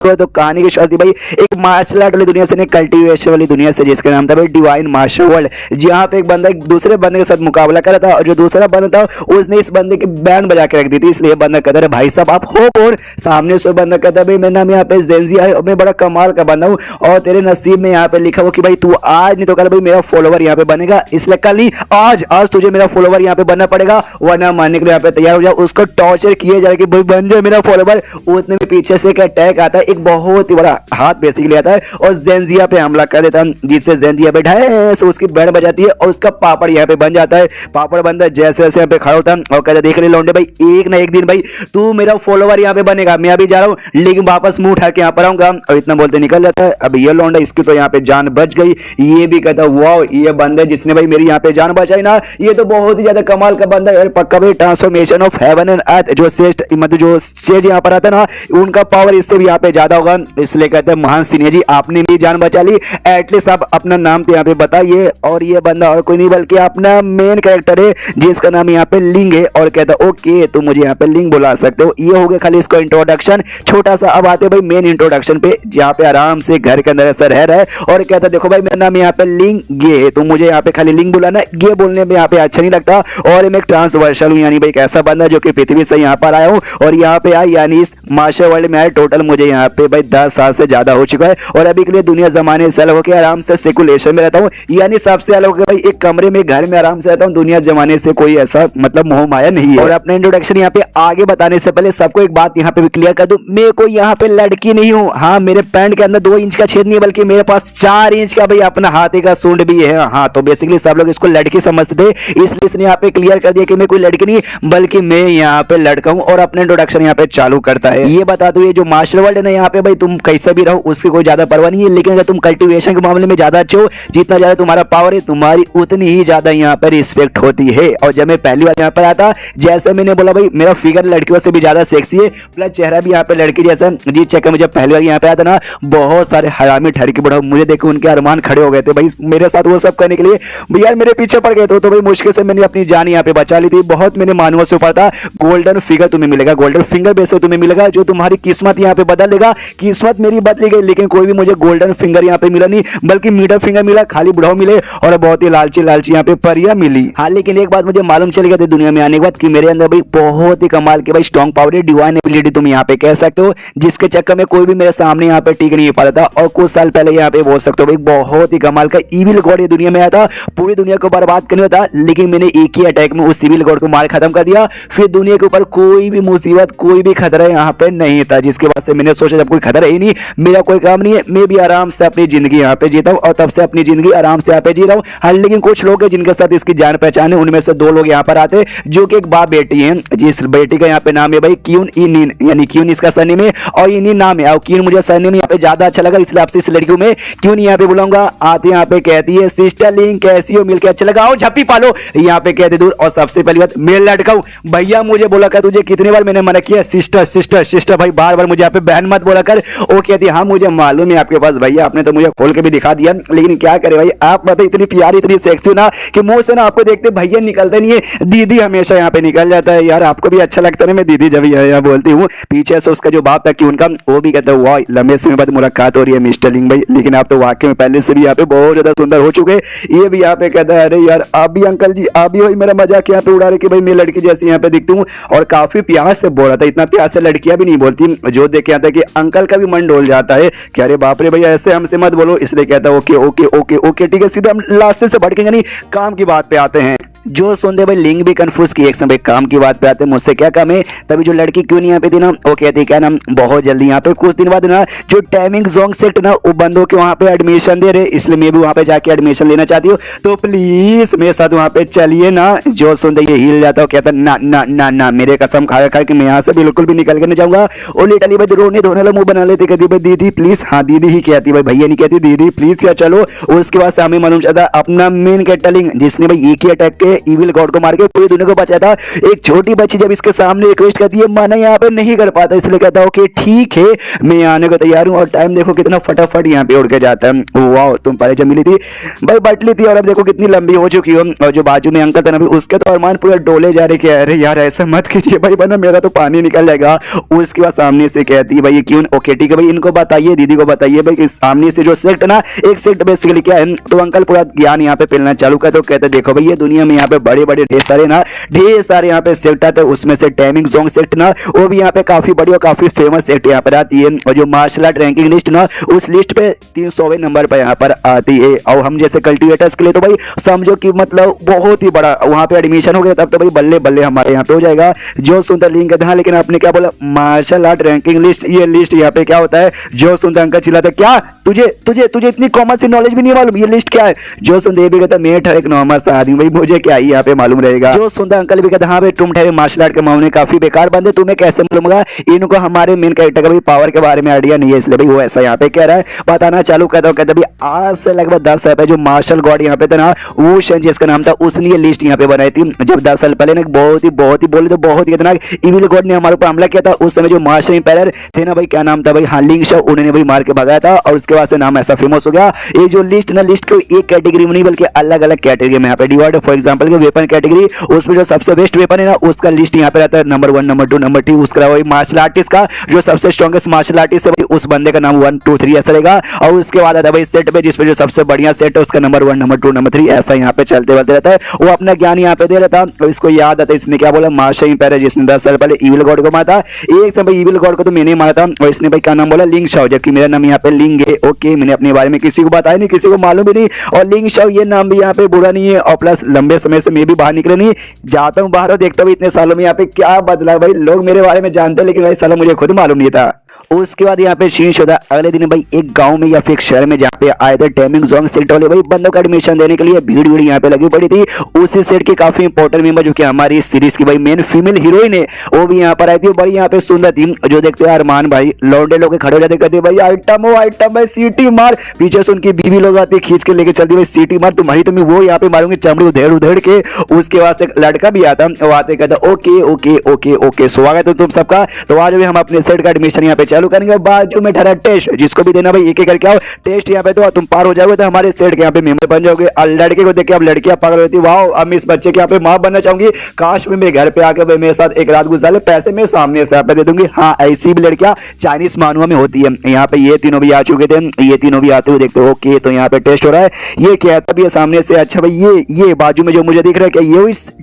तो कहानी की शुरुआत भाई एक मार्शल आर्ट वाली दुनिया से, कल्टीवेशन वाली दुनिया से, जिसका नाम था भाई डिवाइन मार्शल वर्ल्ड। जहाँ पे एक बंदा एक दूसरे बंदे के साथ मुकाबला कर रहा था और जो दूसरा बंदा था उसने इस बंदे की बैंड बजा के रख दी थी। इसलिए बंदा कहता है भाई साहब आप हो कौन? सामने से बंदा कहता है भाई मेरा नाम यहाँ पे जेंजिया है और मैं बड़ा कमाल का बंदा हूँ और तेरे नसीब में यहाँ पे लिखा हो कि भाई तू आज नहीं तो कल भाई मेरा फॉलोवर यहाँ पे बनेगा, इसलिए कल ही आज तुझे मेरा फॉलोवर यहाँ पे बनना पड़ेगा वरना मानने के लिए यहाँ पे तैयार हो जाओ। उसको टॉर्चर किया जाए कि भाई बन जाए मेरा फॉलोवर। उतने में पीछे से एक अटैक आता है, एक बहुत ही बड़ा हाथ बेसिकली आता है और जेंजिया पे हमला कर देता है, जिससे जेंजिया बैठा है सो उसकी बैंड बजाती है और उसका पापड़ यहाँ पे बन जाता है। पापड़ बनता है जैसे जैसे यहाँ पे खड़ा होता है और कहता देख ले लौंडे भाई एक ना एक दिन भाई तू मेरा फॉलोवर यहाँ पे बनेगा, मैं अभी जा रहा हूँ लेकिन वापस मुंह उठा के यहाँ पर आऊंगा। और इतना बोलते निकल जाता है। अब ये लौंडा इसकी तो यहाँ पे जान बच गई। ये भी कहता वाह ये बंदा जिसने भाई मेरी यहाँ पे जान बचाई ना ये तो बहुत ही ज्यादा कमाल का बंदा है। पक्का भाई transformation of heaven and earth जो श्रेष्ठ मतलब जो स्टेज यहाँ पर आता है ना उनका पावर इससे भी यहाँ पे ज्यादा होगा। इसलिए कहते हैं महान सिन्हा जी आपने भी जान बचा ली, एटलीस्ट आप अपना नाम तो यहाँ पे बताइए। और ये बंदा और कोई नहीं बल्कि अपना मेन कैरेक्टर है जिसका नाम यहाँ पे लिंग है और कहता है ओके तुम मुझे यहाँ पे लिंग बुला सकते हो। ये हो गया खाली इसको इंट्रोडक्शन छोटा सा। अब आते भाई मेन इंट्रोडक्शन पे जहाँ पे आराम से घर के अंदर ऐसा रह रहा है और कहता है देखो भाई मेरा नाम यहाँ पे लिंग गे है, तुम मुझे यहाँ पे खाली लिंग बुलाना, गे बोलने में यहाँ पे अच्छा नहीं लगता और मैं एक ट्रांसवर्सल हूँ यानी भाई एक ऐसा बंदा जो कि पृथ्वी से यहाँ पर आया हूँ और यहाँ पे आया यानी इस मार्शल वर्ल्ड में आया। टोटल मुझे यहाँ पे भाई 10 साल से ज्यादा हो चुका है और अभी के लिए दुनिया जमाने से अलग होकर आराम से सेकुलेशन में रहता हूँ, यानी सबसे अलग होकर भाई एक कमरे में घर में आराम से रहता हूँ। दुनिया जमाने से कोई ऐसा मतलब मोह माया नहीं है। और अपना इंट्रोडक्शन यहाँ पे आगे बताने से पहले सबको एक बात यहाँ पे भी क्लियर कर दूं, मैं कोई यहाँ पे लड़की नहीं हूँ। हाँ मेरे पैंट के अंदर 2 इंच का छेद नहीं है बल्कि मेरे पास 4 इंच का भाई अपना हाथी का सूंड भी है। हाँ तो बेसिकली सब लोग इसको लड़की समझते थे इसलिए इसने यहाँ पे क्लियर कर दिया कि मैं कोई लड़की नहीं बल्कि मैं यहाँ पे लड़का हूँ। और अपने इंट्रोडक्शन यहाँ पे चालू करता है। ये बता दो ये जो मार्शल वर्ल्ड है ना यहाँ पे भाई तुम कैसे भी रहो उसकी कोई ज्यादा परवाह नहीं है, लेकिन अगर तुम कल्टीवेशन के मामले में ज्यादा अच्छे हो जितना ज्यादा तुम्हारा पावर है तुम्हारी उतनी ही ज्यादा यहाँ पे रिस्पेक्ट होती है। और जब मैं पहली बार यहाँ पर आता जैसे मैंने बोला भाई मेरा फिगर लड़कियों से भी ज्यादा सेक्सी है प्लस चेहरा भी यहाँ पे लड़की जैसा, जी चक्कर मुझे पहली बार यहाँ पे आता ना बहुत सारे हरामी ठरकी बढ़ाओ मुझे देखे उनके अरमान खड़े हो गए थे भाई मेरे साथ वो सब करने के लिए भैया मेरे पीछे पड़ गए थे। तो भाई मुश्किल से मैंने अपनी जान यहाँ पे बचा ली थी। बहुत मैंने मानवों से ऊपर था। गोल्डन फिगर तुम्हें मिलेगा, गोल्डन फिंगर बेस तुम्हें मिलेगा जो तुम्हारी किस्मत यहाँ पे बदल देगा। किस्मत मेरी बदली गई लेकिन कोई भी मुझे गोल्डन फिंगर यहाँ पे मिला नहीं बल्कि मिडल फिंगर मिला, खाली बुढ़ाओ मिले और बहुत ही लालची लालची यहाँ पे परियां मिली। हाँ लेकिन एक बात मुझे मालूम चल गया था दुनिया में आने के बाद कि मेरे अंदर भाई बहुत ही कमाल के भाई स्ट्रॉन्ग पावर है, डिवाइन एबिलिटी तुम यहाँ पे कह सकते हो, जिसके चक्कर में कोई भी मेरे सामने यहाँ पे टिक नहीं पाता था। और कुछ साल पहले यहाँ पे बोल सकते हो भाई बहुत ही कमाल का इविल गॉड ये दुनिया में आया था पूरी दुनिया को बर्बाद करने था, लेकिन मैंने एक ही अटैक में उस इविल गॉड को मार खत्म कर दिया। फिर दुनिया के ऊपर कोई भी मुसीबत कोई भी खतरा यहाँ पे नहीं था, जिसके बाद से मैंने सोचा जब कोई खतरा ही नहीं मेरा कोई काम नहीं है मैं भी आराम से अपनी जिंदगी यहाँ पे जीता हूँ और तब से अपनी जिंदगी आराम से यहाँ पे जी रहा हूँ। हाँ लेकिन कुछ लोग हैं जिनके साथ इसकी जान पहचान है, उनमें से 2 लोग यहाँ पर आते जो कि एक बाप बेटी है, जिस बेटी का यहाँ पे नाम है भाई क्यून इनिन यानी क्यून इसका सरनेम है और इनिन नाम है और क्यून मुझे सरनेम यहाँ पे ज्यादा अच्छा लगा इसलिए आपसे इस लड़कियों में क्यून यहाँ पे बुलाऊंगा। आते यहाँ पे कहती है सिस्टर लिंग कैसी हो, मिलकर अच्छा लगा, आओ झप्पी पालो यहाँ पे कहते दूर। और सबसे पहली बात मैं लड़का हूँ भैया मुझे बोला कर, तुझे कितनी बार मैंने मना किया सिस्टर सिस्टर सिस्टर भाई बार बार मुझे यहाँ पे बहन मत बोला कर। वो कहती हाँ मुझे मालूम है आपके पास भैया आपने तो मुझे खोल के भी दिखा दिया लेकिन क्या करे भाई आप मतलब इतनी प्यारी इतनी सेक्सी ना कि मुंह से ना आपको देखते भैया निकलते नहीं है, दीदी हमेशा यहाँ पे निकल जाता है। यार आपको भी अच्छा लगता है मैं दीदी जब यहाँ बोलती हूँ। पीछे से उसका जो बाप था कि उनका वो भी कहता है वाह लंबे समय बाद मुलाकात हो रही है मिस्टर लिंग भाई, लेकिन आप तो वाकई में पहले से भी यहाँ पे बहुत ज्यादा सुंदर हो चुके। ये भी यहाँ पे कहता है अरे यार आप भी अंकल जी आप भी भाई मेरा मजाक यहाँ पे उड़ा रहे कि भाई मैं लड़की जैसी यहाँ पे दिखती हूँ और काफी प्यार से बोल रहा था। इतना प्यार से लड़कियां भी नहीं बोलती, जो देख के आता है कि अंकल का भी मन डोल जाता है कि अरे बाप रे भैया ऐसे हमसे मत बोलो। इसलिए कहता है ओके ओके ओके ओके ठीक है, सीधे हम लास्ट से बढ़ के यानी काम की बात पे आते हैं। जो सुनते भाई लिंग भी कंफ्यूज की एक समय काम की बात पे आते हैं मुझसे क्या काम है। तभी जो लड़की क्यों नहीं यहाँ पे थी ना वो कहती क्या ना बहुत जल्दी यहाँ पे कुछ दिन बाद ना जो टाइमिंग जोंग सेक्ट ना वो बंदों के वहाँ पे एडमिशन दे रहे, इसलिए मैं भी वहाँ पे जाके एडमिशन लेना चाहती हूँ तो प्लीज मेरे साथ वहाँ पे चलिए ना। जो सुनते ये हिल जाता है कहता ना ना ना ना मेरे कसम खा खा कि मैं यहाँ से बिल्कुल भी निकल के नहीं जाऊंगा। वो लिटली भाई रोने धोने वाला मुंह बना लेते कहती भाई दीदी प्लीज, हाँ दीदी ही कहती भाई भैया नहीं कहती दीदी प्लीज या चलो। उसके बाद से हमें मालूम चलता अपना मेन कैटलिंग जिसने भाई एक ही अटैक के के इविल गॉड को मार के पूरी दुनिया को बचाया था। एक छोटी बच्ची जब इसके सामने रिक्वेस्ट करती है, माना यहाँ पे नहीं कर पाता, इसलिए कहता हूँ कि ठीक है मैं आने को तैयार हूँ। और टाइम देखो कितना फटाफट यहाँ पे उड़ के जाता है। वाह, तुम पहले जब मिली थी भाई बटली थी और अब देखो कितनी लंबी हो चुकी हो। और जो बाजू में अंकल था ना भाई, उसके तो अरमान पूरा डोले जा रहे कि अरे यार ऐसा मत कीजिए भाई, वरना मेरा तो पानी निकल जाएगा। उसके बाद सामने से कहती है भाई ये क्यों, ओके ठीक है भाई इनको बताइए, दीदी को बताइए भाई कि सामने से जो सेक्ट ना, एक सेक्ट बेसिकली क्या है। तो अंकल पूरा ज्ञान यहाँ पे फैलना चालू कर, तो कहते देखो भाई ये दुनिया में यहाँ पे बड़े बड़े ढेर सारे यहाँ पे सेक्ट आते हैं, उसमें से टाइमिंग जोंग सेक्ट ना वो भी यहाँ पे काफी बड़ी और काफी फेमस सेक्ट यहाँ पर आती है। और जो मार्शल आर्ट रैंकिंग लिस्ट ना, उस लिस्ट पे 300वें नंबर पर यहाँ पर आती है। और हम जैसे कल्टिवेटर्स के लिए तो भाई समझो कि मतलब बहुत ही बड़ा वहाँ पे एडमिशन हो गया, तब तो भाई बल्ले बल्ले हमारे यहाँ पे हो जाएगा। जो सुंदर लिंक था, लेकिन आपने क्या बोला मार्शल आर्ट रैंकिंग लिस्ट, ये लिस्ट यहाँ पे क्या होता है। जो सुंदर अंकल चिल्लाता क्या तुझे तुझे तुझे इतनी कॉमन सी नॉलेज भी नहीं मालूम ये लिस्ट क्या है। जो सुंदर भी कहता मैं ठहरे एक नॉर्मल सा आदमी भाई, मुझे क्या ही यहाँ पे मालूम रहेगा। जो सुंदर अंकल भी कहता हाँ भाई तुम ठहरे मार्शल आर्ट के मामले काफी बेकार बंदे, तुम्हें कैसे मालूम होगा, इनको हमारे मेन कैरेक्टर का भी पावर के बारे में आइडिया नहीं है, इसलिए भाई वो ऐसा यहाँ पे कह रहा है। बताना चालू करता हूँ, कहता भाई आज से लगभग 10 साल पहले जो मार्शल गॉड यहाँ पे था ना, वो जिसका नाम था, उसने ये लिस्ट यहाँ पे बनाई थी। जब 10 साल पहले ना बहुत ही बोले तो बहुत ही खतरनाक इविल गॉड ने हमारे ऊपर हमला किया था, उस समय जो मार्शल एम्पायर थे ना भाई, क्या नाम था भाई, हाँ लिंग शाओ, उन्होंने भाई मार के भगाया था। और उसके बाद से नाम ऐसा फेमस हो गया। ये जो लिस्ट ना, लिस्ट को एक कैटेगरी में नहीं बल्कि अलग अलग कैटेगरी में यहाँ पे डिवाइड। फॉर एग्जांपल के वेपन कैटेगरी, उसमें जो सबसे बेस्ट वेपन है ना, उसका लिस्ट यहाँ पे रहता है नंबर 1 नंबर 2 नंबर 3। उसका वही मार्शल आर्टिस्ट का जो सबसे स्ट्रॉन्गेस्ट मार्शल आर्टिस्ट है उस बंदे का नाम 1 2 3 ऐसा रहेगा। और उसके बाद आता है भाई सेट पे, जिसपे जो सबसे बढ़िया सेट है उसका नंबर 1 नंबर 2 नंबर 3 ऐसा यहाँ पे चलते चलते रहता है। वो अपना ज्ञान यहाँ पे दे रहा था, तो इसको याद आता है इसने क्या बोला, मार्शल एम्पायर जिसने 10 साल पहले इविल गॉड को मारा था। एक समय इविल गॉड को तो मैंने मारा था, और इसने भाई क्या नाम बोला, लिंग शाओ, जबकि मेरा नाम यहाँ पे लिंग है। ओके, मैंने अपने बारे में किसी को बताया नहीं, किसी को मालूम भी नहीं। और लिंग शाओ ये नाम भी यहाँ पे बुरा नहीं है, और प्लस लंबे समय से मैं भी बाहर निकले नहीं, जाता हूँ बाहर और देखता हूँ इतने सालों में यहाँ पे क्या बदला भाई। लोग मेरे बारे में जानते, लेकिन भाई साला मुझे खुद मालूम नहीं था। उसके बाद यहाँ पे शीश होता अगले दिन भाई एक गांव में या फिर एक शहर में जहाँ पे आए थे टाइमिंग जोंग सेट वाले भाई बंदों का एडमिशन देने के लिए भीड़ यहाँ पे लगी पड़ी थी। उसी सेट की काफी इंपॉर्टेंट मेंबर जो कि हमारी सीरीज की भाई मेन फीमेल हीरोइन है, वो भी यहाँ पर आई थी। बड़ी यहाँ पे सुंदर थी, जो देखते हैं अरमान भाई लौंडे लोग खड़े हो जाते, कहते भाई आइटम हो आइटम भाई, सीटी मार। पीछे से उनकी बीवी लोग आती है खींच के लेके चलती भाई सीटी मार तुम्हारी, तुम्हें वो यहाँ पे मारूंगी चमड़ी उधेड़ उधेड़ के। उसके बाद एक लड़का भी आता, वो आते कहता ओके ओके ओके ओके स्वागत है तुम सबका। तो आज भी हम अपने सेट का एडमिशन यहाँ पे चालू करेंगे। बाजू में ठहरा टेस्ट, जिसको भी देना भाई एक एक करके आओ टेस्ट यहाँ पे, तो तुम पार हो जाओगे तो हमारे सेट के यहाँ पे मेंबर बन जाओगे। और लड़के को देख के अब लड़कियां पागल होती, वाह अब मैं इस बच्चे के यहाँ पे मां बनना चाहूंगी, काश में मेरे घर पे आके भाई मेरे साथ एक रात गुजार ले, पैसे मैं सामने से यहाँ पे दे दूंगी। हाँ ऐसी भी लड़कियां चाइनीज मानुआ में होती है। यहाँ पे ये तीनों भी आ चुके थे, ये तीनों भी आते हुए देखते हो। ओके तो यहाँ पे टेस्ट हो रहा है, ये कहता भी है सामने से अच्छा भाई ये बाजू में जो मुझे दिख रहा है क्या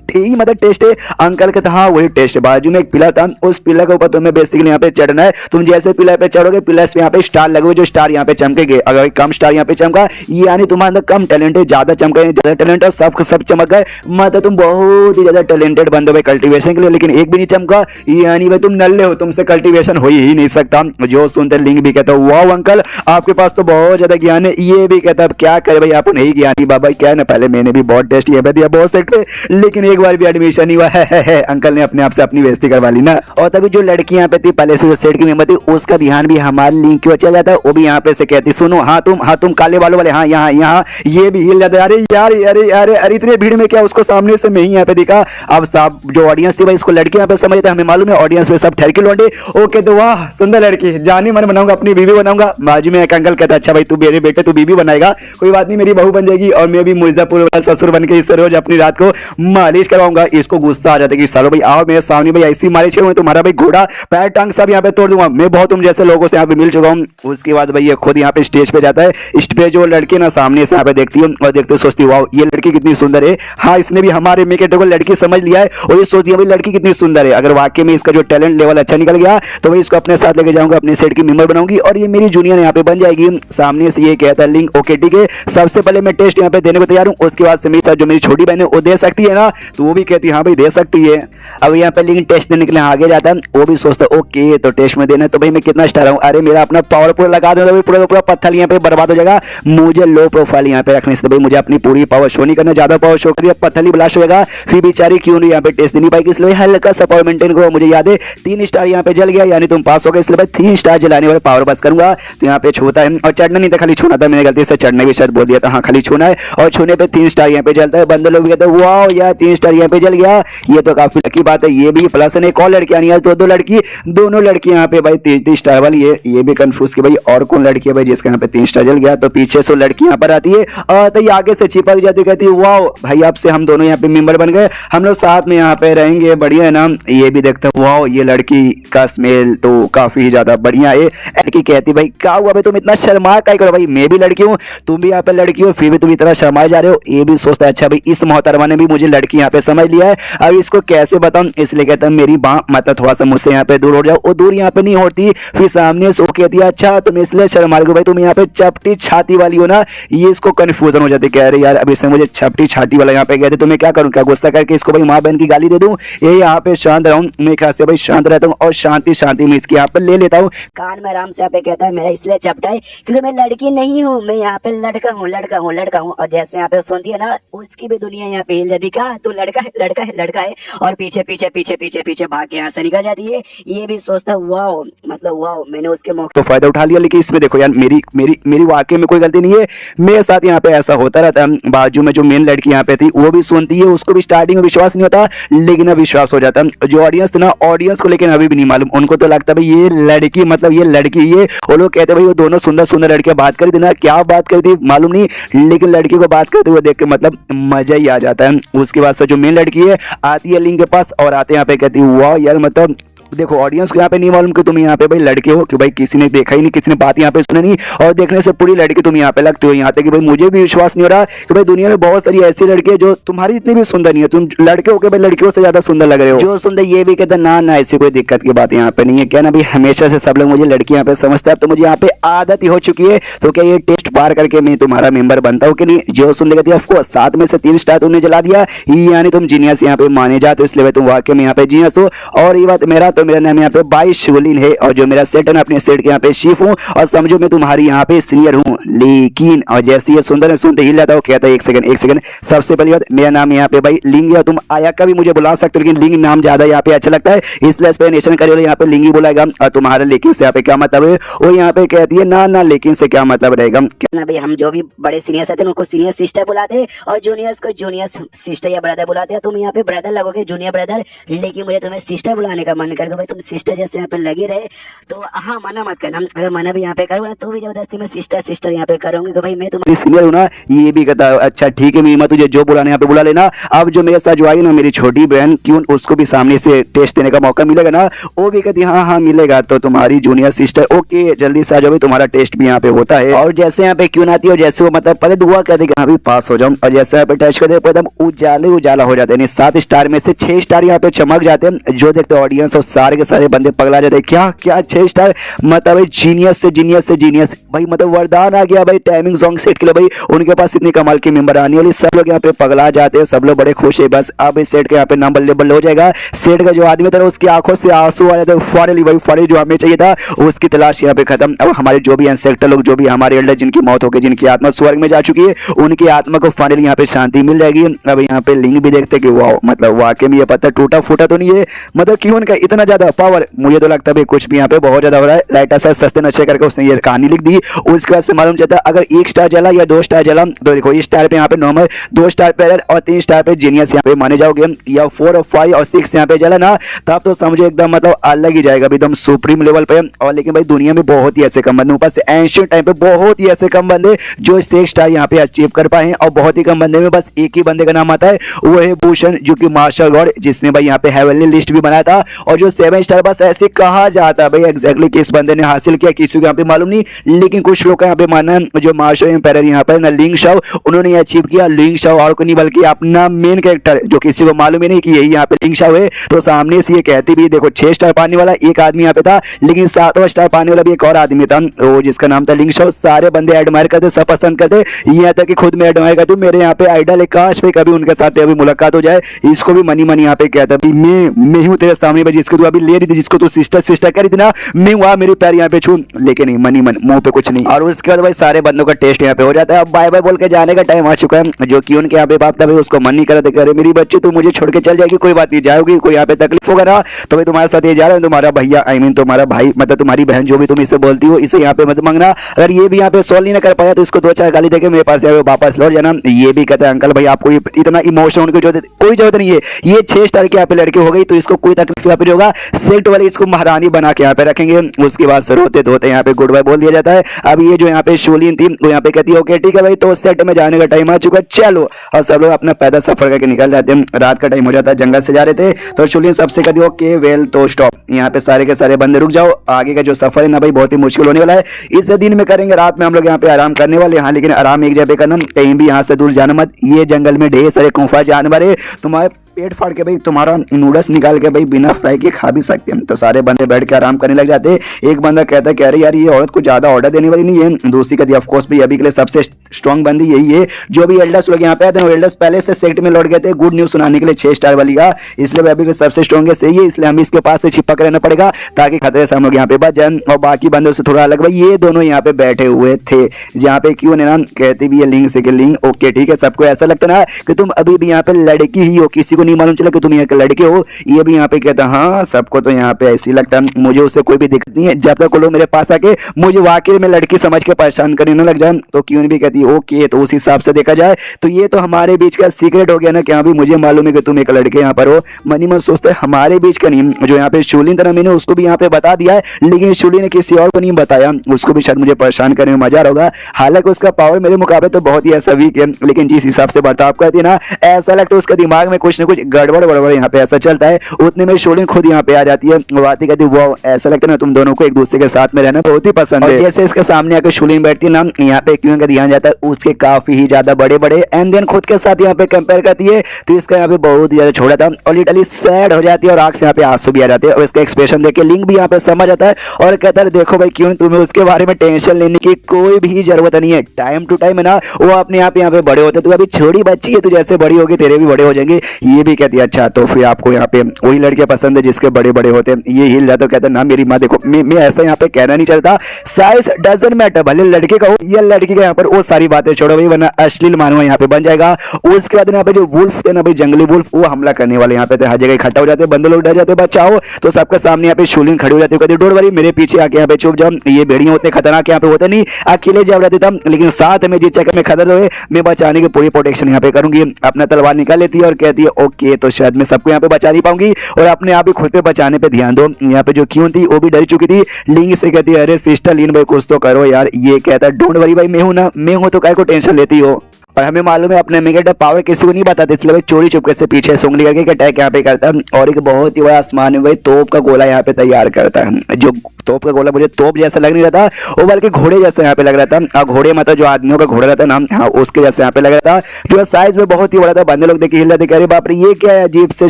ये मतलब टेस्ट है। अंकल कहता हाँ वही टेस्ट है। बाजू में एक पिलर था, उस पिलर के ऊपर तुम्हें बेसिकली यहाँ पे चढ़ना है। तुम जैसे पिलर पे चढ़ोगे, पिलर पे यहाँ पे स्टार लगे हुए, जो स्टार यहाँ पे चमकेंगे। अगर कम स्टार यहाँ पे चमका यानी तुम्हारे अंदर कम टैलेंट है, ज्यादा चमका ज्यादा टैलेंट है, सब चमक गए मतलब तुम बहुत ही ज्यादा टैलेंटेड बंदे भाई कल्टीवेशन के लिए। लेकिन एक भी नहीं चमका यानी भाई तुम नल्ले हो, तुमसे कल्टीवेशन हो ही नहीं सकता। जो सुनते लिंग भी कहता वाह अंकल आपके पास तो बहुत ज्यादा ज्ञान है। ये भी कहता क्या करे भाई आपको नहीं ज्ञानी बाबा, क्या है ना पहले मैंने भी बहुत टेस्ट ये दिया बहुत सेट पे, लेकिन एक बार भी एडमिशन नहीं हुआ है। अंकल ने अपने आप से अपनी बेइज्जती करवा ली ना। और तभी जो लड़की यहाँ पे थी पहले से जो सेट की मेंबर थी, उसका ध्यान भी हमारे लिंक की ओर चला जाता है। वो भी यहाँ पे से कहती सुनो हाँ तुम काले बालों वाले, हाँ यहाँ ये भी हिल जाता है। अरे यार अरे अरे अरे इतने भीड़ में क्या, उसको सामने से मैं ही यहाँ पे दिखा। अब साहब जो ऑडियंस थी भाई इसको लड़की यहाँ पे समझ हमें मालूम है ऑडियंस में सब ठहर के लौटे। ओके तो वाह सुंदर लड़की, जानी मन बनाऊंगा, अपनी बीवी बनाऊंगा। बाजू में एक अंकल कहता अच्छा भाई तू मेरे बेटे तू बीवी बनाएगा, कोई बात नहीं मेरी बहू बन जाएगी, और मैं भी मिर्जापुर वाला ससुर बन के इससे रोज अपनी रात को मालिश करवाऊंगा। इसको गुस्सा आ जाता है कि सालो भाई आओ मेरे सामने भाई ऐसी मालिश करूंगा तुम्हारा भाई घोड़ा पैर टांग सब यहाँ पे तोड़ दूंगा। मैं बहुत तुम जैसे लोगों से यहाँ पे मिल चुका हूँ। उसके बाद भाई ये खुद यहाँ पे स्टेज पे जाता है। स्टेज जो लड़की ना सामने से यहाँ पे देखती है और देखते सोचती वाह ये लड़की कितनी सुंदर है। हाँ इसने भी हमारे मेकेटर को लड़की समझ लिया है और ये सोचती है भाई लड़की कितनी सुंदर है। अगर वाकई में इसका जो टैलेंट लेवल अच्छा निकल गया तो भाई इसको अपने साथ लेके जाऊंगा, अपने सेट की मेंबर बनाऊंगी और ये मेरी जूनियर यहाँ पे बन जाएगी। सामने से ये कहता है लिंक ओके ठीक है सबसे पहले मैं टेस्ट यहाँ पे देने को तैयार हूँ। उसके बाद से मेरे साथ जो मेरी छोटी बहन है वो दे सकती है ना, तो वो भी कहती है हाँ भाई दे सकती है। अब यहाँ पे लिंक टेस्ट देने के लिए आगे जाता है, वो भी सोचता है ओके तो टेस्ट में देना। तो भाई भाई मैं कितना स्टार हूँ, अरे मेरा अपना पावर पूरा लगा दो भाई, पूरा पूरा पत्थर यहाँ पे बर्बाद हो जाएगा। मुझे लो प्रोफाइल यहाँ पे रखने से भाई मुझे अपनी पूरी पावर शो नहीं करना, ज्यादा पावर शो करिए पत्थर ही ब्लास्ट हो जाएगा, फिर बेचारी क्यों नहीं यहाँ पे टेस्ट नहीं पाई, इसलिए हल्का सा पावर मेंटेन करो। मुझे याद है 3 स्टार यहाँ पे जल गया, यानी तुम पास हो गए, इसलिए भाई 3 स्टार जलाने वाले पावर बस करूंगा। तो यहाँ पे छूता है और चढ़ना नहीं था, खाली छूना था, मैंने गलती से चढ़ने भी शायद बोल दिया था, हाँ खाली छूना है और छूने पे 3 स्टार यहाँ पे जलता है। बंदे लोग कहते हैं वाओ यार 3 स्टार यहाँ पे जल गया, ये तो काफी लकी बात है। ये भी प्लस एक और लड़की आनी है, तो 2 लड़की, दोनों लड़की यहाँ पे भाई 3 स्टार वाली है। ये भी कंफ्यूज की भाई और कौन लड़की है भाई जिसका यहाँ पे 3 स्टार जल गया। तो पीछे से लड़की यहाँ पर आती है और तो ये आगे से चिपक जाती है, कहती है वाओ भाई अब से हम दोनों यहाँ पे मेंबर बन गए, हम लोग साथ में यहाँ पे रहेंगे, बढ़िया है ना। ये भी देखते हैं वाओ ये लड़की का स्मेल तो काफी ज्यादा बढ़िया है। लड़की कहती भाई क्या हुआ भाई तुम इतना शर्मा क्या करो, भाई मैं भी लड़की हूँ तुम भी यहाँ पे लड़की हो, फिर भी तुम इतना शर्माए जा रहे हो। ये भी सोचता है अच्छा भाई इस मोहतरमा ने भी मुझे लड़की यहाँ पे समझ लिया है, अब इसको कैसे बताऊं, इसलिए कहता है मेरी बाँ मतलब थोड़ा सा मुझसे यहाँ पे दूर हो जाओ। वो दूर यहाँ पे नहीं होती, फिर सामने से कहती है अच्छा तुम इसलिए शर्मा रहे हो भाई तुम यहाँ पे चपटी छाती वाली हो ना। ये इसको कंफ्यूजन हो जाती, कह रहे यार अब इसने मुझे चपटी छाती वाला यहाँ पे कहते, तो मैं क्या करूँ, क्या गुस्सा करके इसको भाई माँ बहन की गाली दे दूं, ये यहाँ पे शांत रहूं, मैं खास से भाई शांत रहता हूँ और शांति शांति में इसकी यहाँ पे ले लेता हूँ। कान में आराम से यहाँ पे कहता है मेरा इसलिए चपटा है क्योंकि मैं लड़की नहीं हूँ, मैं यहाँ पे लड़का हूँ लड़का हूँ लड़का हूँ। और जैसे यहाँ पे सुनती है ना उसकी भी दुनिया यहाँ पे हिल जाती, क्या तू लड़का है लड़का है लड़का है, और पीछे पीछे पीछे पीछे पीछे भाग के यहाँ से निकल जाती है। ये भी सोचता है वाओ मतलब वाओ मैंने उसके मौके तो फायदा उठा लिया। लेकिन इसमें देखो यार मेरी मेरी मेरी वाकई में कोई गलती नहीं है, मेरे साथ यहाँ पे ऐसा होता रहता है। बाजू में जो मेन लड़की यहाँ पे थी वो भी सुनती है, उसको भी स्टार्टिंग में विश्वास नहीं होता लेकिन अब विश्वास हो जाता है। जो ऑडियंस ना ऑडियंस को लेकिन अभी भी नहीं मालूम, उनको तो लगता है भाई ये लड़की मतलब ये लड़की, ये वो लोग कहते हैं भाई वो दोनों सुंदर सुंदर लड़कियां बात करी थी ना, क्या बात करी थी मालूम नहीं, लेकिन लड़की को बात करते हुए देख के मतलब मजा ही आ जाता है। उसके बाद से जो मेन लड़की है आती है लिंग के पास और आते यहाँ पे कहती है वाह यार मतलब देखो ऑडियंस को यहाँ पे नहीं मालूम कि तुम यहाँ पे भाई लड़के हो, कि भाई किसी ने देखा ही नहीं, किसी ने बात यहाँ पे सुनी नहीं, और देखने से पूरी लड़की तुम यहाँ पे लगते हो। यहाँ तक कि भाई मुझे भी विश्वास नहीं हो रहा कि भाई दुनिया में बहुत सारी ऐसी लड़की है जो तुम्हारी इतनी भी सुंदर नहीं है, तुम लड़के हो के भाई लड़कियों से ज्यादा सुंदर लग रहे हो। जो सुंदर ये भी कहते ना ना ऐसी कोई दिक्कत की बात यहाँ पे नहीं है, क्या ना भाई हमेशा से सब लोग मुझे लड़की यहाँ पे समझता है, तो मुझे यहाँ पे आदत ही हो चुकी है। तो क्या ये टेस्ट पार करके मैं तुम्हारा मेंबर बनता हूँ कि नहीं। जो सुन लेती है ऑफकोर्स 7 में से 3 स्टार तुमने जला दिया, यानी तुम जीनियस यहाँ पे माने जाते हो, इसलिए तुम वाकई में यहाँ पे जीनियस हो। और ये बात मेरा तो मेरा नाम यहाँ पे शिवलिन है और जो मेरा सेट है ना अपने सेट के यहाँ पे शिफ हूँ, और समझो मैं तुम्हारी यहाँ पे सीनियर हूँ। लेकिन और जैसे ये सुंदर है सुनते हिल जाता हो, कहता है एक सेकंड सबसे पहली बात मेरा नाम यहाँ पे भाई लिंग है, तुम आया का भी मुझे बुला सकते हो लेकिन लिंग नाम ज्यादा यहाँ पे अच्छा लगता है, इसलिए एक्सप्लेनेशन करिए यहाँ पे लिंग ही बुलाएगा। और तुम्हारा लेकिन से यहाँ पे क्या मतलब है, वो यहाँ पे कहती है ना ना लेकिन से क्या मतलब रहेगा ना भाई हम जो भी बड़े सीनियर्स आते हैं उनको सीनियर सिस्टर बुलाते हैं और जूनियर्स को जूनियर सिस्टर या ब्रदर बुलाते हैं। तुम यहाँ पे ब्रदर लगोगे जूनियर ब्रदर, लेकिन मुझे तुम्हें सिस्टर बुलाने का मन करके भाई तुम सिस्टर जैसे यहाँ पे लगी रहे तो हाँ मना मत करना, अगर मना भी यहाँ पे करूँगा तो भी जबरदस्ती में सिस्टर सिस्टर यहाँ पे करूंगी तो भाई मैं तुम्हारी सीनियर हूँ ना। ये भी कहता है अच्छा ठीक है मीमा तुझे जो बुलाने यहाँ पे बुला लेना। अब जो मेरे साथ जो आई ना मेरी छोटी बहन क्यों उसको भी सामने से टेस्ट देने का मौका मिलेगा ना, वो भी कहती हाँ हाँ मिलेगा। तो तुम्हारी जूनियर सिस्टर ओके जल्दी से आ जाओ, तुम्हारा टेस्ट भी यहाँ पे होता है। और जैसे यहाँ पे क्यों आती है जैसे वो मतलब पहले दुआ करते कि हाँ भी पास हो जाऊँ, और जैसे यहाँ पे टेस्ट करते एकदम उजाले उजाला हो जाते हैं। 7 स्टार में से 6 स्टार यहाँ पे चमक जाते हैं, जो देखते ऑडियंस और सारे के सारे बंदे पगला जाते हैं। क्या क्या 6 स्टार मतलब जीनियस से जीनियस भाई मतलब वरदान आ गया भाई टाइमिंग सॉन्ग सेट के लिए भाई उनके पास इतनी कमाल की मेंबर आने वाली, सब लोग यहाँ पे पगला जाते हैं, सब लोग बड़े खुश है। बस अब इस सेट के यहाँ पे नाम बल्ले हो जाएगा। सेट का जो आदमी था उसकी आंखों से आंसू आ जाते हैं, फाइनली भाई फाइनली जो हमें चाहिए था उसकी तलाश यहाँ पे खत्म। अब हमारे जो भी इंसेक्टर लोग जो भी हमारे एल्डर जिनकी मौत हो गई, जिनकी आत्मा स्वर्ग में जा चुकी है, उनकी आत्मा को फाइनली यहाँ पे शांति मिल जाएगी। अब यहाँ पे लिंग भी देखते कि वाह मतलब वाकई में ये पत्थर टूटा फूटा तो नहीं है, मतलब क्यों उनका इतना ज्यादा पावर, मुझे तो लगता है कुछ भी यहाँ पे बहुत ज्यादा हो रहा है। राइटर साहब सस्ते नशे करके उसने ये कहानी लिख दी। उसके बाद से मालूम चलता है अगर 1 स्टार जला या 2 स्टार जला तो देखो इस स्टार पे यहाँ पे नॉर्मल, 2 स्टार पे और 3 स्टार पे जीनियस यहाँ पे माने जाओगे, या 4 और 5 और 6 यहाँ पे जला ना तब तो समझो एकदम मतलब अलग ही जाएगा एकदम सुप्रीम लेवल पे। और लेकिन भाई दुनिया में बहुत ही ऐसे कम बंदे, ऊपर से एंशिएंट टाइम पे बहुत ही ऐसे कम बंदे जो 6 स्टार यहाँ पे अचीव कर पाए हैं, और बहुत ही कम बंदे में बस एक ही बंदे का नाम आता है, वो है भूषण जो कि मार्शल गॉड, जिसने भाई यहाँ पे हेवनली लिस्ट भी बनाया था। और जो 7 स्टार बस ऐसे कहा जाता है भाई एग्जैक्टली किस बंदे ने हासिल किया किसी को यहाँ पे मालूम नहीं, लेकिन कुछ लोग का यहाँ पे मानना है जो मार्शल एम्पायर यहाँ पर ना लिंग शाओ उन्होंने अचीव किया। लिंग शाओ और को नहीं बल्कि अपना मेन कैरेक्टर जो किसी को मालूम ही नहीं कि यही यहाँ पे लिंग शाओ है। तो सामने से ये कहती भी देखो 6 स्टार पाने वाला एक आदमी यहाँ पे था, लेकिन 7वां स्टार पाने वाला भी एक और आदमी था वो जिसका नाम था लिंग शाओ। सारे बंदे एडमायर करते, सब पसंद करते, यहाँ तक कि खुद में एडमायर करते मेरे यहाँ पे आइडल है, काश पे कभी उनके साथ अभी मुलाकात हो जाए। इसको भी मनी यहाँ पे कहता मैं हूँ तेरे सामने जिसको तू अभी ले रही थी, जिसको तू सिस्टर सिस्टर करी थी ना, मैं वहाँ मेरी पैर यहाँ पे छू, लेकिन नहीं, मनी मन मुंह पे कुछ नहीं। और उसके बाद भाई सारे बंदों का टेस्ट यहाँ पे हो जाता है। अब बाय बाय बोल के जाने का टाइम आ चुका है। जो कि उनके यहाँ पे बाप था भाई, उसको मन नहीं कर रहा था, अरे मेरी बच्ची तू मुझे छोड़ के चल जाएगी, कोई बात नहीं, जाओगी, कोई यहाँ पे तकलीफ होगा ना तो भाई तुम्हारे साथ ये जा रहा है, तुम्हारा भैया आई मीन तुम्हारा भाई, मतलब तुम्हारी बहन जो भी तुम इससे बोलती हो, इसे यहाँ पे मत मांगना। अगर ये भी यहाँ पे सॉल्व नहीं कर पाया तो इसको 2-4 गाली देके मेरे पास वापस लौट जाना। ये भी कहता है अंकल भाई आपको इतना इमोशन उनकी कोई जरूरत नहीं है, ये 6 स्टार की यहाँ पे लड़की हो गई तो इसको कोई तकलीफ यहाँ पे नहीं होगा, सेट वाले इसको महारानी बना के यहाँ पे रखेंगे। उसके बाद रोते धोते यहाँ पे गुड बाय बोल दिया जाता है। अब ये जो यहाँ पे शोलिन थी वो यहाँ पे कहती है ओके ठीक है भाई, तो सेट में जाने का टाइम आ चुका है, चलो। और सब लोग अपना पैदल सफर करके निकल जाते हैं। रात का टाइम हो जाता है, जंगल से जा रहे थे तो शोलिन सबसे कहती है ओके वेल तो स्टॉप, यहाँ पे सारे के सारे बंदे रुक जाओ, आगे का जो सफर है ना भाई बहुत ही मुश्किल होने वाला है, इस दिन में करेंगे, रात में हम लोग यहाँ पे आराम करने वाले हैं। लेकिन आराम एक जगह पे करना, कहीं भी यहाँ से दूर जाना मत, ये जंगल में ढेर सारे खूंखार जानवर है, तुम्हारे पेट फाड़ के भाई तुम्हारा नूडल्स निकाल के भाई बिना फ्राई के खा भी सकते हैं। तो सारे बंदे बैठ के आराम करने लग जाते हैं। एक बंदा कहता है कि अरे यार ये औरत को ज्यादा ऑर्डर देने वाली नहीं है। दूसरी कहती है ऑफ कोर्स भाई अभी के लिए सबसे स्ट्रॉन्ग बंदी यही है। जो भी एल्डर्स लोग यहाँ पे आते हैं, एल्डर्स पहले से सेक्ट में लौट गए थे गुड न्यूज सुनाने के लिए 6 स्टार वाली का, इसलिए अभी सबसे स्ट्रॉन्गेस्ट यही है, इसलिए हमें इसके पास से चिपक रहना पड़ेगा ताकि खतरे से हम लोग यहाँ पे बच जाए। और बाकी बंदों से थोड़ा अलग भाई ये दोनों यहाँ पे बैठे हुए थे, जहाँ पे क्यों ना कहती भी है लिंग से लिंग ओके ठीक है। सबको ऐसा लगता ना कि तुम अभी भी यहाँ पे लड़की ही हो, किसी को नहीं मालूम चला कि तुम के लड़के हो। ये भी यहाँ पे कहता हाँ सबको तो यहाँ पे ऐसी लगता है, मुझे उससे कोई भी दिक्कत नहीं है, जब तक वो लोग मेरे पास आके मुझे वाकई में लड़की समझ के परेशान करने न लग जाए। तो क्यों भी कहती है ओके, तो उस हिसाब से देखा जाए तो ये तो हमारे बीच का सीक्रेट हो गया ना, क्या भी मुझे मालूम है कि तुम एक लड़के यहाँ पर हो। मनी मन सोचते हमारे बीच का नहीं, जो यहाँ पे शूलिन था मैंने उसको भी यहाँ पे बता दिया है, लेकिन शूलिन ने किसी और को नहीं बताया, उसको भी शायद मुझे परेशान करने में मजा होगा। हालांकि उसका पावर मेरे मुकाबले तो बहुत ही ऐसा वीक है, लेकिन जिस हिसाब से बर्ताव करती है ना ऐसा लगता है उसके दिमाग में कुछ ना कुछ गड़बड़ गड़बड़ यहाँ पे ऐसा चलता है। उतने में शोलिन खुद यहाँ पे आ जाती है, वो आती कहती वो ऐसा लगता है ना तुम दोनों को एक दूसरे के साथ में रहना बहुत ही पसंद है। जैसे इसके सामने आकर शोलिन बैठती है ना, यहाँ पे क्यों का ध्यान जाता है उसके काफी ही ज्यादा बड़े बड़े, एंड देन खुद के साथ यहाँ पे कंपेयर करती है तो इसका यहाँ पे बहुत ही ज्यादा छोटा था और लिटरली सैड हो जाती है और आंख से यहाँ पे आंसू भी आ जाते हैं। और इसका एक्सप्रेशन देख के लिंग भी यहाँ पे समझ आता है और कहता है देखो भाई क्यों तुम्हें उसके बारे में टेंशन लेने की कोई भी जरूरत नहीं है, टाइम टू टाइम है ना वो अपने आप यहाँ पे बड़े होते, तू अभी छोटी बच्ची है, तू जैसे बड़ी होगी तेरे भी बड़े हो जाएंगे। ये भी कहती है अच्छा तो फिर आपको यहाँ पे वही लड़के पसंद है जिसके बड़े बड़े होते हैं। ये हिल जाता कहता ना मेरी माँ देखो मैं ऐसा यहाँ पे कहना नहीं चाहता, साइज डजंट मैटर, भले लड़के का हो या लड़की का, यहाँ पर वो सारी बातें छोड़ो भाई वरना अश्लील मानवा यहाँ पे बन जाएगा। उसके बाद यहाँ पे जो वुल्फ थे ना भाई जंगली वुल्फ वो हमला करने वाले यहाँ पे हर जगह इकट्ठा हो जाते हैं, बंदे लोग डर जाते बचाओ, तो सबके सामने यहाँ पे शूलिन खड़ी हो जाती है, कहती डोंट वरी मेरे पीछे आके यहाँ पे चुप जाओ, ये भेड़िया उतने खतरनाक यहाँ पे होते नहीं, अकेले जब रहते था लेकिन साथ में जिस चक्कर में खतर हुए मैं बचाने की पूरी प्रोटेक्शन यहाँ पे करूंगी। अपना तलवार निकाल लेती है और कहती है ओके तो शायद मैं सबको यहाँ पे बचा नहीं पाऊंगी और अपने आप ही खुद पे बचाने पे ध्यान दो। यहाँ पे जो क्यों थी वो भी डरी चुकी थी, लिंग से कहती है अरे सिस्टर लीन भाई कुछ तो करो यार। ये कहता है डोंट वरी भाई मैं हूं ना, मैं हूं तो काय को टेंशन लेती हो। और हमें मालूम है अपने मेगा पावर किसी को नहीं बताते, इसलिए भाई चोरी चुपके से पीछे सुंगली करके अटैक यहाँ पे करता है और एक बहुत ही बड़ा आसमान में भाई तोप का गोला यहाँ पे तैयार करता है। जो तोप का गोला मुझे तोप जैसा लग नहीं रहा था, वो बल्कि घोड़े जैसा यहाँ पे लग रहा था। घोड़े मतलब जो आदमियों का घोड़ा रहता है ना, हाँ उसके जैसे यहाँ पे लग रहा था, जो साइज में बहुत ही बड़ा था। बंदे लोग देखे हिल रहे थे, अरे बाप रे ये क्या है अजीब से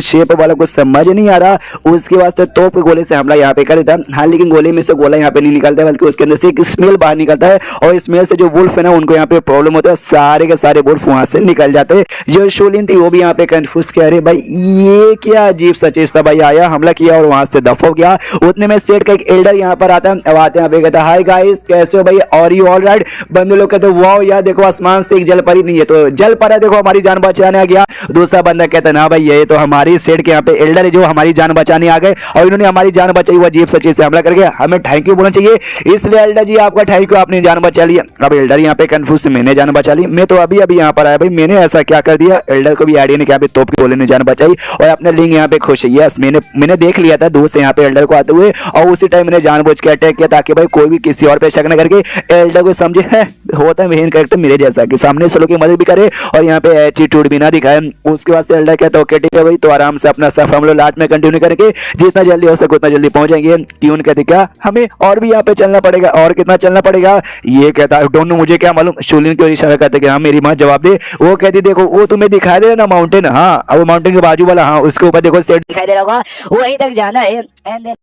शेप वाला, कुछ समझ नहीं आ रहा। उसके वास्ते तोप के गोले से हमला यहाँ पे कर देता। हाँ लेकिन गोले में से गोला यहाँ पे नहीं निकलता है, बल्कि उसके अंदर से एक स्मेल बाहर निकलता है और स्मेल से जो वुल्फ है ना उनको यहाँ पे प्रॉब्लम होता है, सारे के सारे वुल्फ वहां से निकल जाते। जो शोलिन थी वो भी यहाँ पे कंफ्यूज किया, अरे भाई ये क्या अजीब सा चीज था। भाई आया हमला किया और वहां से दफ हो गया। उतने में सेट का एक एल्डर यहाँ पर आता है, आते हैं कहता हाय गाइस कैसे हो भाई और यू ऑल राइट। बंदे लोग कहते वाओ यार देखो आसमान से एक जल परी नहीं है तो जल पर है, देखो हमारी जान बचाने आ गया। दूसरा बंदा कहता ना भाई ये तो हमारी सेट के यहाँ पे एल्डर है जो हमारी जान बचाने आ गए और इन्होंने हमारी जान बचाई, वो अजीब सा चीज से हमला करके हमें थैंक यू बोलना चाहिए, इसलिए एल्डर जी आपका थैंक यू आपने जान बचा लिया। अब एल्डर यहाँ पे कंफ्यूज, मैंने जान बचा ली, मैं तो अभी अभी यहाँ पर आया भाई मैंने ऐसा क्या कर दिया। एल्डर को भी आइडिया नहीं कि तोप के गोले ने जान बचाई और अपने लिंग यहाँ पे खुश है। यस मैंने देख लिया था दूर से यहाँ पे एल्डर को आते हुए और उसी टाइम मैंने जानबूझ के अटैक किया ताकि भाई कोई भी किसी और पे शक न करके एल्डर को समझे है होता है मेन कैरेक्टर मेरे जैसा कि सामने से लोगों की मदद भी करे और यहाँ पे एटीट्यूड भी ना दिखाए। उसके बाद से एल्डर कहता है ओके ठीक है भाई तो आराम से अपना सफर हम लोग लाट में कंटिन्यू करके जितना जल्दी हो सके उतना जल्दी पहुंच जाएंगे। ट्यून कहते क्या हमें और भी यहाँ पे चलना पड़ेगा, और कितना चलना पड़ेगा ये कहता है डोंट नो मुझे क्या मालूम। शूलिन की ओर इशारा करते कि हाँ मेरी माँ जवाब दे। वो कहती देखो वो तुम्हें दिखाई दे रहा ना माउंटेन, हाँ वो माउंटेन के बाजू वाला, हाँ उसके ऊपर देखो सेट दिखाई दे रहा होगा वहीं तक जाना है। एंड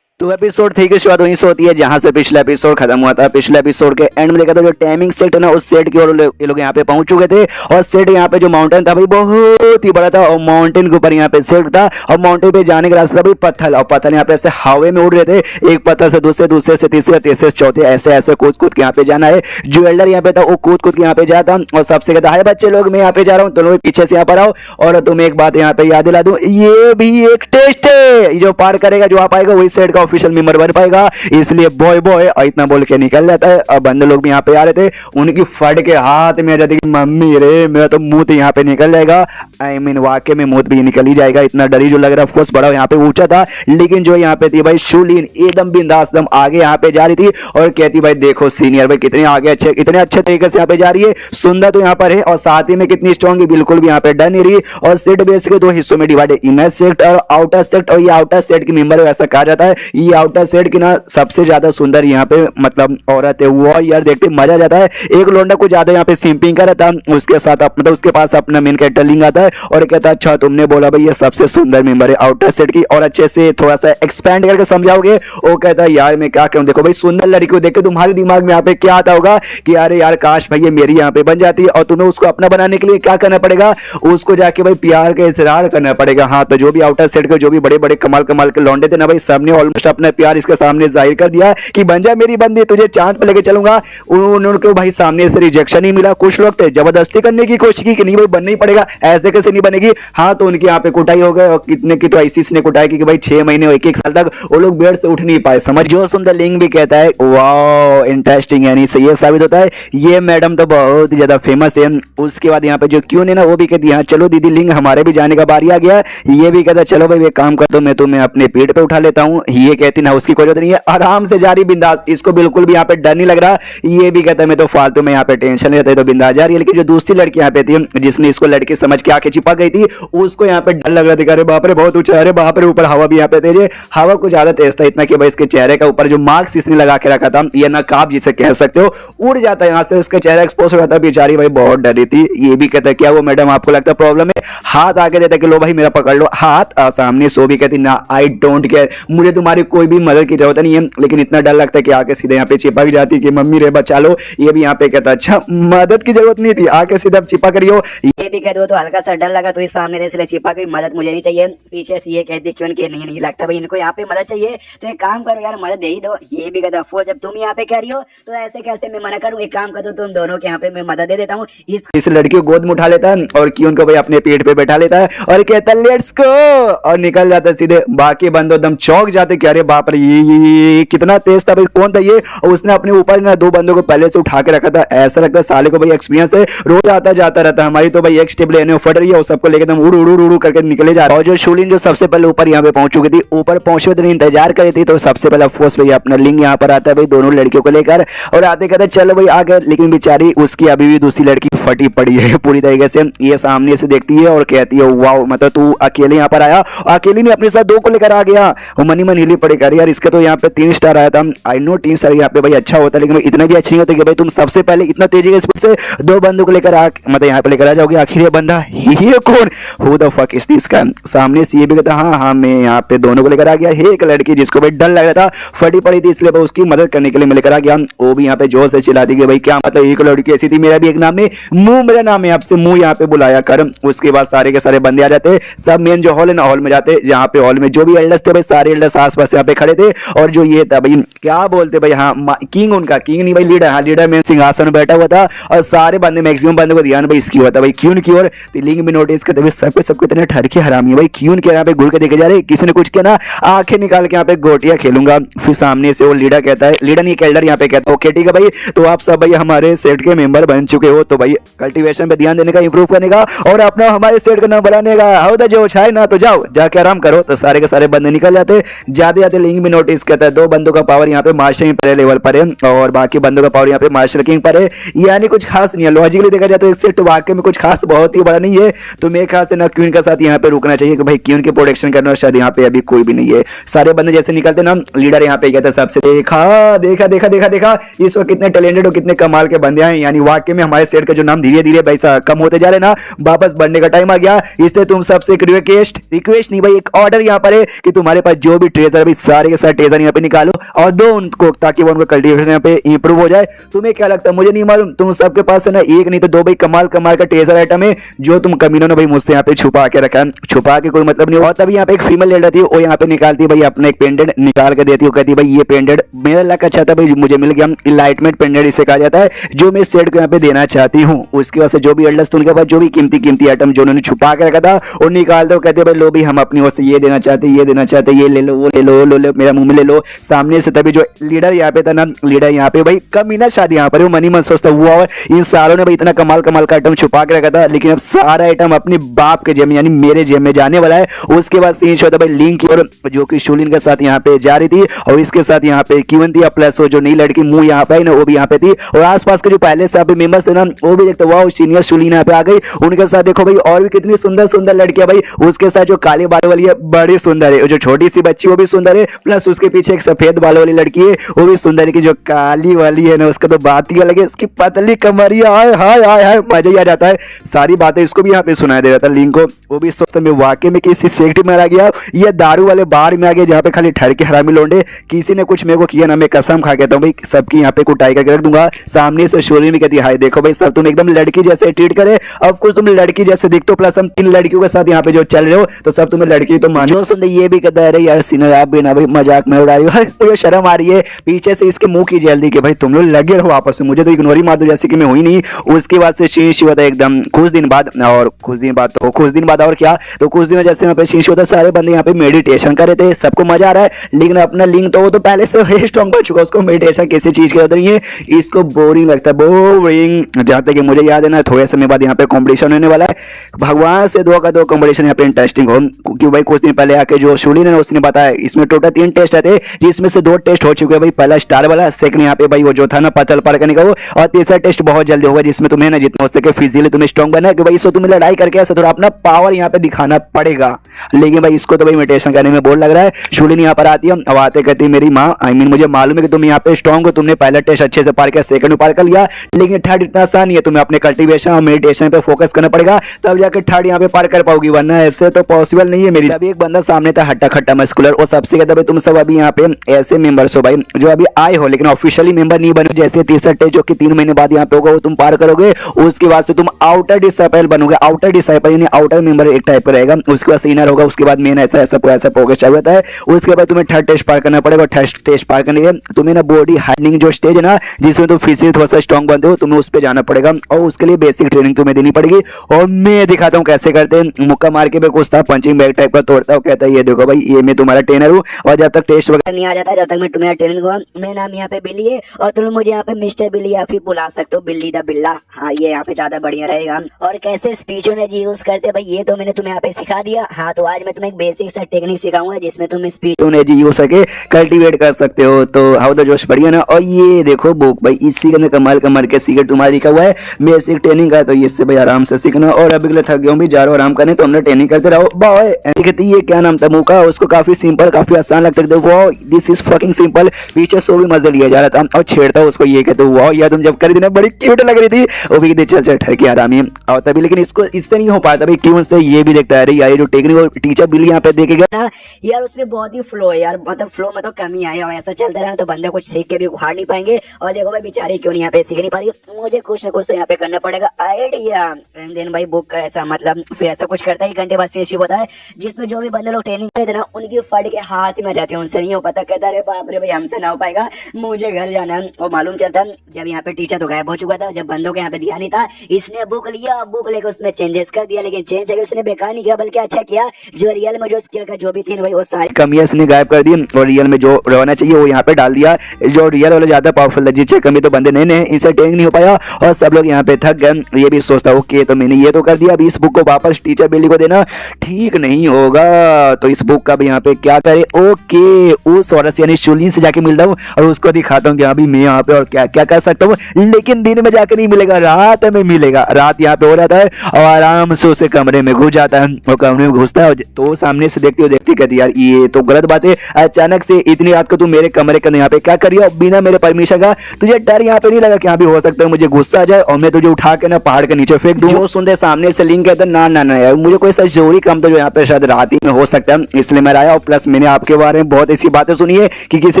तो एपिसोड 3 की शुरुआत वहीं से होती है जहां से पिछला एपिसोड खत्म हुआ था। पिछले एपिसोड के एंड में देखा था जो टाइमिंग सेट है ना, उस सेट की ओर ये लोग यहाँ पे पहुंच चुके थे और सेट यहाँ पे जो माउंटेन था भाई बहुत ही बड़ा था और माउंटेन के ऊपर यहाँ पे सेट था और माउंटेन पे जाने का रास्ता था भाई पत्थर, और पत्थर यहाँ पे ऐसे हवा में उड़ रहे थे, एक पत्थर से दूसरे, दूसरे से तीसरे, तीसरे से चौथे, ऐसे ऐसे कूद कूद के यहाँ पे जाना है। जो एल्डर यहाँ पे था वो कूद कूद के यहाँ पे जाता और सबसे कहता है बच्चे लोग मैं यहाँ पे जा रहा हूँ, तुम लोग पीछे से यहाँ पर आओ और तुम्हें एक बात यहाँ पे याद दिला दूं, ये भी एक टेस्ट है, जो पार करेगा जो आ पाएगा वही सेट का ऑफिशियल मेंबर बन पाएगा, इसलिए बॉय बॉय इतना बोल के निकल जाता है। अब बंदे लोग भी यहाँ पे आ रहे थे, उनकी फट के हाथ में आ जाती कि मम्मी रे मेरा तो मुंह तो यहाँ पे निकल जाएगा, आई मीन वाकई में मुंह भी निकल ही जाएगा, इतना डरी जो लग रहा है। ऑफकोर्स बड़ा यहाँ पे ऊंचा था, लेकिन जो यहाँ पे थी भाई शूलिन एकदम बिंदास दम आगे यहाँ पे जा रही थी और कहती भाई देखो सीनियर भाई कितने आगे अच्छे, इतने अच्छे तरीके से यहाँ पे जा रही है, सुंदर तो यहाँ पर है और साथ ही में कितनी स्ट्रॉन्ग है, बिल्कुल भी यहाँ पे डर नहीं रही। और सेट बेसिकली दो हिस्सों में डिवाइड है, इनर सेट और आउटर सेट, और ये आउटर सेट की मेंबर है ऐसा कहा जाता है। ये आउटर सेट की ना सबसे ज्यादा सुंदर यहाँ पे मतलब औरत है, वो यार देखते मजा आ जाता है। एक लोंडा को ज्यादा यहाँ पे सिंपिंग कर रहा था, उसके साथ मतलब उसके पास अपना मेन कैरेक्टर लिंक आता है और कहता है अच्छा तुमने बोला भाई ये सबसे सुंदर मेंबर है आउटर सेट की, और अच्छे से थोड़ा सा एक्सपेंड करके समझाओगे। वो कहता है यार मैं क्या कहूँ, देखो भाई सुंदर लड़की को देख के तुम्हारे दिमाग में यहाँ पे क्या आता होगा कि अरे यार काश भाई ये मेरी यहाँ पे बन जाती है, और तुम्हें उसको अपना बनाने के लिए क्या करना पड़ेगा, उसको जाके भाई प्यार का इजहार करना पड़ेगा। हाँ तो जो भी आउटर सेट के जो भी बड़े बड़े कमाल कमाल के लौंडे थे ना भाई, सबने ऑलमोस्ट अपना प्यार इसके सामने जाहिर कर दिया कि बन जा मेरी बंदी, तुझे चांद पे लेके चलूंगा। उनको भाई सामने से रिजेक्शन ही मिला, कुछ लोग थे जबरदस्ती करने की कोशिश की कि नहीं भाई बनना ही पड़ेगा, ऐसे कैसे नहीं बनेगी। हाँ तो उनकी यहाँ पे कुटाई हो गई और कितने की तो ऐसी ने कुटाई की कि भाई 6 महीने एक एक साल तक वो लोग बेड से उठ नहीं पाए। समझ जो सुंदर लिंग भी कहता है वाओ इंटरेस्टिंग, यानी से ये साबित होता है ये मैडम तो बहुत ही ज्यादा फेमस है। उसके बाद यहाँ पे जो क्यों ना वो भी कहती है चलो दीदी लिंग हमारे भी जाने का बारी आ गया, ये भी कहता चलो भाई एक काम कर दो मैं तुम्हें अपने पेट पे उठा लेता हूँ। ये कहती ना उसकी कोई जरूरत नहीं है, आराम से जा रही बिंदास, इसको बिल्कुल भी यहाँ पे डर नहीं लग रहा। ये भी कहता है मैं तो फालतू में यहाँ पे टेंशन नहीं रहता है तो बिंदास जा रही है। लेकिन जो दूसरी लड़की यहाँ पे थी जिसने इसको लड़की समझ के आके चिपक गई थी, उसको यहाँ पे डर लग रहा था, अरे बाप रे बहुत ऊंचा, अरे बाप रे ऊपर हवा भी यहाँ पे तेज है। हवा कुछ ज्यादा तेज था, इतना कि भाई इसके चेहरे का ऊपर जो मार्क्स इसने लगा के रखा था ये नकाब जिसे कह सकते हो उड़ जाता है यहाँ से, उसका चेहरा एक्सपोज हो जाता है। बेचारी भाई बहुत डरी थी। ये भी कहता है क्या वो मैडम आपको लगता है प्रॉब्लम है, हाथ आगे देता कि लो भाई मेरा पकड़ लो हाथ, सामने सो भी कहती ना आई डोंट केयर, मुझे तुम्हारी कोई भी मदद की जरूरत नहीं है, लेकिन इतना डर लगता है कि आके सीधे यहाँ पे चिपक जाती कि मम्मी रे बचा लो। ये भी यहाँ पे कहता अच्छा मदद की जरूरत नहीं थी, आके सीधा चिपक रही हो। ये भी कह दो तो हल्का सा डर लगा तो इस सामने से इसलिए चिपा की मदद मुझे नहीं चाहिए। पीछे से ये कहती क्यों कि नहीं लगता भाई इनको यहाँ पे मदद चाहिए तो एक काम करो यार मदद दे ही दो। ये भी कहता अफो जब तुम यहाँ पे कह रही हो तो ऐसे कैसे मैं मना करूँ, एक काम कर दो तुम दोनों के यहाँ पे मैं मदद दे देता हूँ। इस लड़की को गोद में उठा लेता है और क्यों को भाई अपने पेट पे बैठा लेता है और कहता है लेट्स गो और निकल जाता है सीधे। बाकी बंदे एकदम चौंक जाते कि अरे बाप रे ये कितना तेज था भाई, कौन था ये, और उसने अपने ऊपर ना 2 बंदों को पहले से उठा के रखा था। ऐसा लगता है साले को भाई एक्सपीरियंस है, रोज आता जाता रहता है। हमारी तो भाई एक स्टेप लेने फट रही है और सबको लेकर एकदम उड़ उड़ उड़ करके निकले जा रहा है। और जो शूलिन जो सबसे पहले ऊपर यहाँ पे पहुंच चुकी थी, ऊपर पहुंचे हुए इंतजार कर रही थी, तो सबसे पहले फोर्स भाई अपना लिंग यहाँ पर आता है भाई दोनों लड़कियों को लेकर और आते कहते चलो भाई आ गए। लेकिन बेचारी उसकी अभी भी दूसरी लड़की फटी पड़ी है पूरी तरीके से। ये सामने से देखती है और कहती है वाओ मतलब तू अकेले यहाँ पर आया, अकेले नहीं अपने साथ 2 को लेकर आ गया। वो मनी मन हिली पड़ी कर यार इसके तो यहाँ पे 3 स्टार आया था। आई नो 3 स्टार यहाँ पे भाई अच्छा होता है, लेकिन इतना भी अच्छा नहीं होता कि भाई तुम सबसे पहले इतना तेजी के स्पीड से 2 बंदों को लेकर मतलब यहाँ पे लेकर आ जाओगे। आखिर ये बंदा ये कौन, who the fuck is this guy. सामने से ये भी कहता हाँ मैं यहाँ पे दोनों को लेकर आ गया। एक लड़की जिसको भाई डर लग रहा था फटी पड़ी थी, इसलिए उसकी मदद करने के लिए मैं लेकर आ गया। वो भी यहाँ पे जोर से चिल्लाती कि भाई क्या मतलब एक लड़की ऐसी थी, मेरा भी एक नाम है मुंह, मेरा नाम है आपसे मुंह यहाँ पे बुलाया कर। उसके बाद सारे के सारे बंदे आ जाते, सब मेन जो हॉल है ना हॉल में जाते, जहाँ पे हॉल में जो भी एल्डर्स थे भाई सारे एल्डर्स आसपास यहाँ पे खड़े थे। और जो ये था भाई क्या बोलते भाई हाँ किंग, उनका किंग नहीं भाई लीडर, हाँ लीडर मेन सिंहासन में बैठा हुआ था और सारे बंदे मैक्सिमम बंदे को ध्यान भाई इसकी हुआ था भाई क्यून की ओर। लिंग में नोटिस करते हुए सबके इतने ठरके हरामी है भाई, क्यून के यहाँ पे घुल के देखे जा रहे, किसी ने कुछ किया ना आंखें निकाल के यहाँ पे गोटियां खेलूंगा। फिर सामने से वो लीडर कहता है, लीडर नहीं एल्डर यहाँ पे कहता है ओके ठीक है भाई तो आप सब भाई हमारे सेट के मेंबर बन चुके हो, तो भाई कल्टीवेशन पे ध्यान देने का, इंप्रूव करने का और अपना हमारे सेट का नाम बढ़ाने का। हाउ द जो छाए ना तो जाओ जाके आराम करो। तो सारे के सारे बंदे निकल जाते, जाते जाते लिंग भी नोटिस करता है 2 बंदों का पावर यहाँ पे मास्टर पहले लेवल पर है और बाकी बंदों का पावर यहाँ पे मास्टर किंग पर है। यानी कुछ खास नहीं है, लॉजिकली देखा जाए तो एक सेट वाकई में कुछ खास बहुत ही बड़ा नहीं है। तो मेरे ख्याल से ना क्वीन के साथ यहाँ पे रुकना चाहिए कि भाई क्वीन की प्रोटेक्शन करना, शायद यहाँ पे अभी कोई भी नहीं है। सारे बंदे जैसे निकलते ना लीडर यहाँ पे कहता सबसे देखा देखा देखा देखा देखा इस वक्त कितने टैलेंटेड और कितने कमाल के बंदे हैं। यानी वाकई में हमारे सेट का जो नाम धीरे धीरे वैसा कम होते जा रहे ना, वापस बढ़ने का टाइम आ गया। इसलिए तुम सबसे एक रिक्वेस्ट नहीं भाई एक ऑर्डर यहाँ पर है कि तुम्हारे पास जो भी ट्रेजर भाई सारे के सारे टेजर यहाँ पे निकालो और दो उनको, ताकि वो उनका कल्टीवेशन यहाँ पे इंप्रूव हो जाए। तुम्हें क्या लगता है, मुझे नहीं मालूम, तुम सबके पास है ना एक नहीं तो दो भाई कमाल कमाल का टेजर आइटम है जो तुम कमीनों ने भाई मुझसे यहाँ पे छुपा के रखा है। छुपा के कोई मतलब नहीं। और तभी यहाँ पे एक फीमेल लीडर थी, वो यहाँ पे निकालती है भाई अपना एक पेंडेंट निकाल के देती है, कहती है भाई ये पेंडेंट मेरा लक अच्छा था भाई, मुझे मिल गया इनलाइटमेंट पेंडेंट इसे कहा जाता है, जो मैं सेट को यहाँ पे देना चाहती हूँ। उसके बाद से जो भी एल्डर्स उनके पास जो भी कीमती कीमती आइटम जो उन्होंने छुपा के रखा था वो निकाल दो, कहते भाई लो भी हम अपनी ओर से ये देना चाहते, ये देना चाहते, ये ले लो, वो ले लो, लो मेरा मुंह में ले लो सामने से। तभी जो लीडर यहाँ पे था ना, लीडर यहाँ पे भाई कमीना शायद यहाँ पर वो मनी मन सोचता हुआ, और इन सालों ने भाई इतना कमाल कमाल का आइटम छुपा के रखा था, लेकिन अब सारा आइटम अपने बाप के जेब में यानी मेरे जेब में जाने वाला है। उसके बाद सीन होता भाई लिंक की, और जो कि शूलिन के साथ यहाँ पे जा रही थी, और इसके साथ यहाँ पे क्यून थी, प्लस वो जो नई लड़की मुंह यहाँ पे आई ना वो भी यहाँ पे थी, और आसपास के जो पहले से यहाँ पे मेंबर्स थे ना वो भी देखते वाह सीनियर शूलिन यहाँ पे आ गई। उनके साथ देखो भाई और भी कितनी सुंदर सुंदर लड़कियां भाई, उसके साथ जो काले बालों वाली है बड़ी सुंदर है, जो छोटी सी बच्ची वो भी सुंदर है, प्लस उसके पीछे एक सफेद बालों वाली लड़की है वो भी सुंदर है, कि जो काली वाली है ना उसका तो बात ही अलग है, इसकी पतली कमरिया हाय हाय हाय हाय मजा ही आ जाता है। सारी बातें इसको भी यहाँ पे सुनाई दे रहा था लिंक को, वो भी सोचता मैं वाकई में किसी सेक्ट में आ गया या दारू वाले बार में आ गया जहाँ पे खाली ठहर के हरामी लौंडे, किसी ने कुछ मेरे को किया ना मैं कसम खा कहता हूँ भाई सबकी यहाँ पे कुटाई करके रख दूंगा। सामने से शोरी में कहती हाय देखो भाई सब तुम एकदम लड़की जैसे ट्रीट करे, अब कुछ तुम लड़की जैसे दिखते हो, प्लस हम 3 लड़कियों के साथ यहाँ पे जो चल रहे हो तो सब तुम्हें लड़की तो मानो। सुनते ये भी कहता है अरे यार सीनियर आप भी ना भाई मजाक में उड़ा रही हो, मुझे शर्म आ रही है। पीछे से इसके मुंह की जल्दी कि भाई तुम लोग लगे रहो आपस में, मुझे तो इग्नोर ही मार दो जैसे कि मैं हुई नहीं। उसके बाद से शीश हुआ था एकदम कुछ दिन बाद, और कुछ दिन बाद और क्या, तो कुछ दिन जैसे यहाँ पे शीश होता सारे बंदे यहाँ पे मेडिटेशन कर रहे थे, सबको मजा आ रहा है, लेकिन अपना लिंक तो वो तो पहले से स्ट्रॉन्ग कर चुका, उसको मेडिटेशन किसी चीज की जरूरत नहीं है, इसको बोरिंग लगता है बोरिंग। जहाँ तक कि मुझे याद है ना थोड़े समय बाद यहाँ पे कॉम्पिटिशन होने वाला है, भगवान से दुआ का दो कॉम्पिटिशन यहाँ पे इंटरेस्टिंग हो, क्योंकि भाई कुछ दिन पहले आके जो शूलिन है उसने बताया इसमें टोटल 3 टेस्ट थे, जिसमें से 2 टेस्ट हो चुके हैं भाई, पहला स्टार वाला, सेकंड यहाँ पे भाई वो जो था ना पतल पार करने का वो, और तीसरा टेस्ट बहुत जल्दी होगा जिसमें तुम्हें ना जितना हो सके फिजिकली तुम्हें स्ट्रॉन्ग बनना है, कि भाई इसको तुम्हें लड़ाई करके ऐसा थोड़ा अपना पावर यहाँ पे दिखाना पड़ेगा। लेकिन भाई इसको तो भाई मेडिटेशन करने में बोल लग रहा है। शूलिन यहाँ पर आती है, अब आते कहती है मेरी माँ आई मीन मुझे मालूम है कि तुम यहाँ पे स्ट्रॉन्ग हो, तुमने पहला टेस्ट अच्छे से पार किया, सेकंड पार कर लिया, लेकिन थर्ड इतना आसान नहीं है, तुम्हें अपने कल्टीवेशन और मेडिटेशन पे फोकस करना पड़ेगा, तब जाकर थर्ड यहाँ पे पार कर पाओगी, वरना ऐसे तो पॉसिबल नहीं है मेरी। अभी एक बंदा सामने था हट्टा खट्टा मस्कुलर, और सबसे कहता भाई तुम सब अभी यहाँ पे ऐसे मेंबर्स हो भाई जो अभी आए हो लेकिन ऑफिशियली मेंबर नहीं बने, जैसे तीसरा टेस्ट जो कि 3 महीने बाद यहाँ पे होगा वो तुम पार करोगे, उसके बाद से तुम आउटर डिसाइपल बनोगे। आउटर डिसाइपल यानी आउटर मेंबर एक टाइप का रहेगा, उसके बाद इनर होगा, उसके बाद मेन ऐसा ऐसा प्रोग्रेस चल जाता है। उसके बाद तुम्हें थर्ड टेस्ट पार करना पड़ेगा, और थर्ड टेस्ट पार करने के लिए तुम्हें ना बॉडी हार्डनिंग जो स्टेज है ना जिसमें तुम फिजिकली थोड़ा सा स्ट्रॉन्ग बनते हो, तुम्हें उस पर जाना पड़ेगा, और उसके लिए बेसिक ट्रेनिंग तुम्हें देनी पड़ेगी, और मैं दिखाता हूँ कैसे करते हैं। मुक्का मार के मैं कुछ था पंचिंग बैग टाइप का तोड़ता हूँ, कहता है ये देखो भाई ये मैं तुम्हारा ट्रेनर हूँ, और जब तक टेस्ट वगैरह नहीं आ जाता जब तक मैं तुम्हारा ट्रेनिंग दूंगा। मेरा नाम यहाँ पे बिल्ली है और तुम मुझे यहाँ पे मिस्टर बिल्ली या फिर बुला सकते हो बिल्ली दा बिल्ला, हाँ ये यहाँ पे ज्यादा बढ़िया रहेगा। और कैसे स्पीच यूज करते भाई ये तो मैंने तुम्हें यहाँ पे सिखा दिया। हाँ तो आज मैं तुम्हें एक बेसिक सा टेक्निक सिखाऊंगा जिसमें तुम स्पीच हो सके कल्टीवेट कर सकते हो। तो हाउ द जोश बढ़िया ना। और ये देखो बुक भाई इसी के अंदर कमाल कमाल के सीक्रेट तुम्हारा लिखा हुआ है, बेसिक ट्रेनिंग का, तो इससे भाई आराम से सीखना। और अभी के लिए थक गया हूँ भी, जा रहा हूँ आराम करने, तो हमने ट्रेनिंग करते रहो बाय। कहती ये क्या नाम था मुका, उसको काफी सिंपल काफी आसान लगता है, wow this is fucking simple. पीछे सो भी मजा लिया जा रहा था और छेड़ता उसको, ये कहते वाओ यार तुम जब कर रही थी ना बड़ी क्यूट लग रही थी, वो भी कहते चल चल ठहर के आराम ही और तभी, लेकिन इसको इससे नहीं हो पाता भाई क्यों से। ये भी देखता है अरे यार जो टेक्निक टीचर बिल्ली यहाँ पे देखेगा ना यार उसमें बहुत ही फ्लो है यार, मतलब फ्लो में तो कमी आया, ऐसा चलता रहा तो बंदे कुछ सीख के भी उखाड़ नहीं पाएंगे। और देखो भाई बेचारे क्यों नहीं यहाँ पे सीख नहीं पा रही, मुझे कुछ ना कुछ तो यहाँ पे करना पड़ेगा आइडिया। एंड देन भाई बुक का ऐसा मतलब फिर ऐसा कुछ करता है, 1 घंटे बाद सीएससी होता है जिसमें जो भी बंदे लोग ट्रेनिंग करते ना उनकी फट के हाथ में जाते हैं, उनसे नहीं हो पाता। कहता अरे बाप रे भाई हमसे ना हो पाएगा, मुझे घर जाना है। और मालूम चलता जब यहाँ पे टीचर तो गायब हो चुका था, जब बंदों के यहाँ पे ध्यान नहीं था, इसने बुक लिया, बुक लेकर उसमें चेंजेस कर दिया, लेकिन चेंज करके उसने बेकार नहीं किया बल्कि अच्छा किया। जो रियल में जो स्किल का जो भी थी भाई वो सारी कमियां इसने गायब कर दी और रियल में जो रहना चाहिए वो यहाँ पे डाल दिया। जो रियल वाला ज्यादा पावरफुल था, जिससे कमी तो बंदे नहीं इसे ट्रेनिंग नहीं हो पाया और सब लोग यहाँ पे थक गए। ये भी सोचता ओके तो मैंने ये तो कर दिया, अभी इस बुक को वापस टीचर बिल्ली को देना ठीक नहीं होगा, तो इस बुक का भी यहाँ पे क्या करे। ओके उस औरत यानी शूलिन से जाके मिलता हूँ और उसको दिखाता हूँ कि अभी मैं यहाँ पे और क्या क्या कर सकता हूँ, लेकिन दिन में जाकर नहीं मिलेगा, रात में मिलेगा। रात यहाँ पे हो जाता है और आराम से उसे कमरे में घुस जाता है और कमरे में घुसता है तो सामने से देखती कहती यार ये तो गलत बात है, अचानक से इतनी रात को तू मेरे कमरे के यहाँ पे क्या कर रही है बिना मेरे परमिशन का। तुझे डर यहाँ पे नहीं लगा कि यहाँ भी हो सकता है मुझे गुस्सा आ जाए और मैं तुझे उठा के ना पहाड़ के नीचे फेंक दूं। जो सुनते सामने से लिंक कहते ना ना ना यार मुझे कोई ऐसा जरूरी काम तो जो यहाँ पे शायद रात ही में हो सकता है, इसलिए मैं आया और प्लस मैंने आपके बारे में बहुत ऐसी बातें सुनी है कि किसी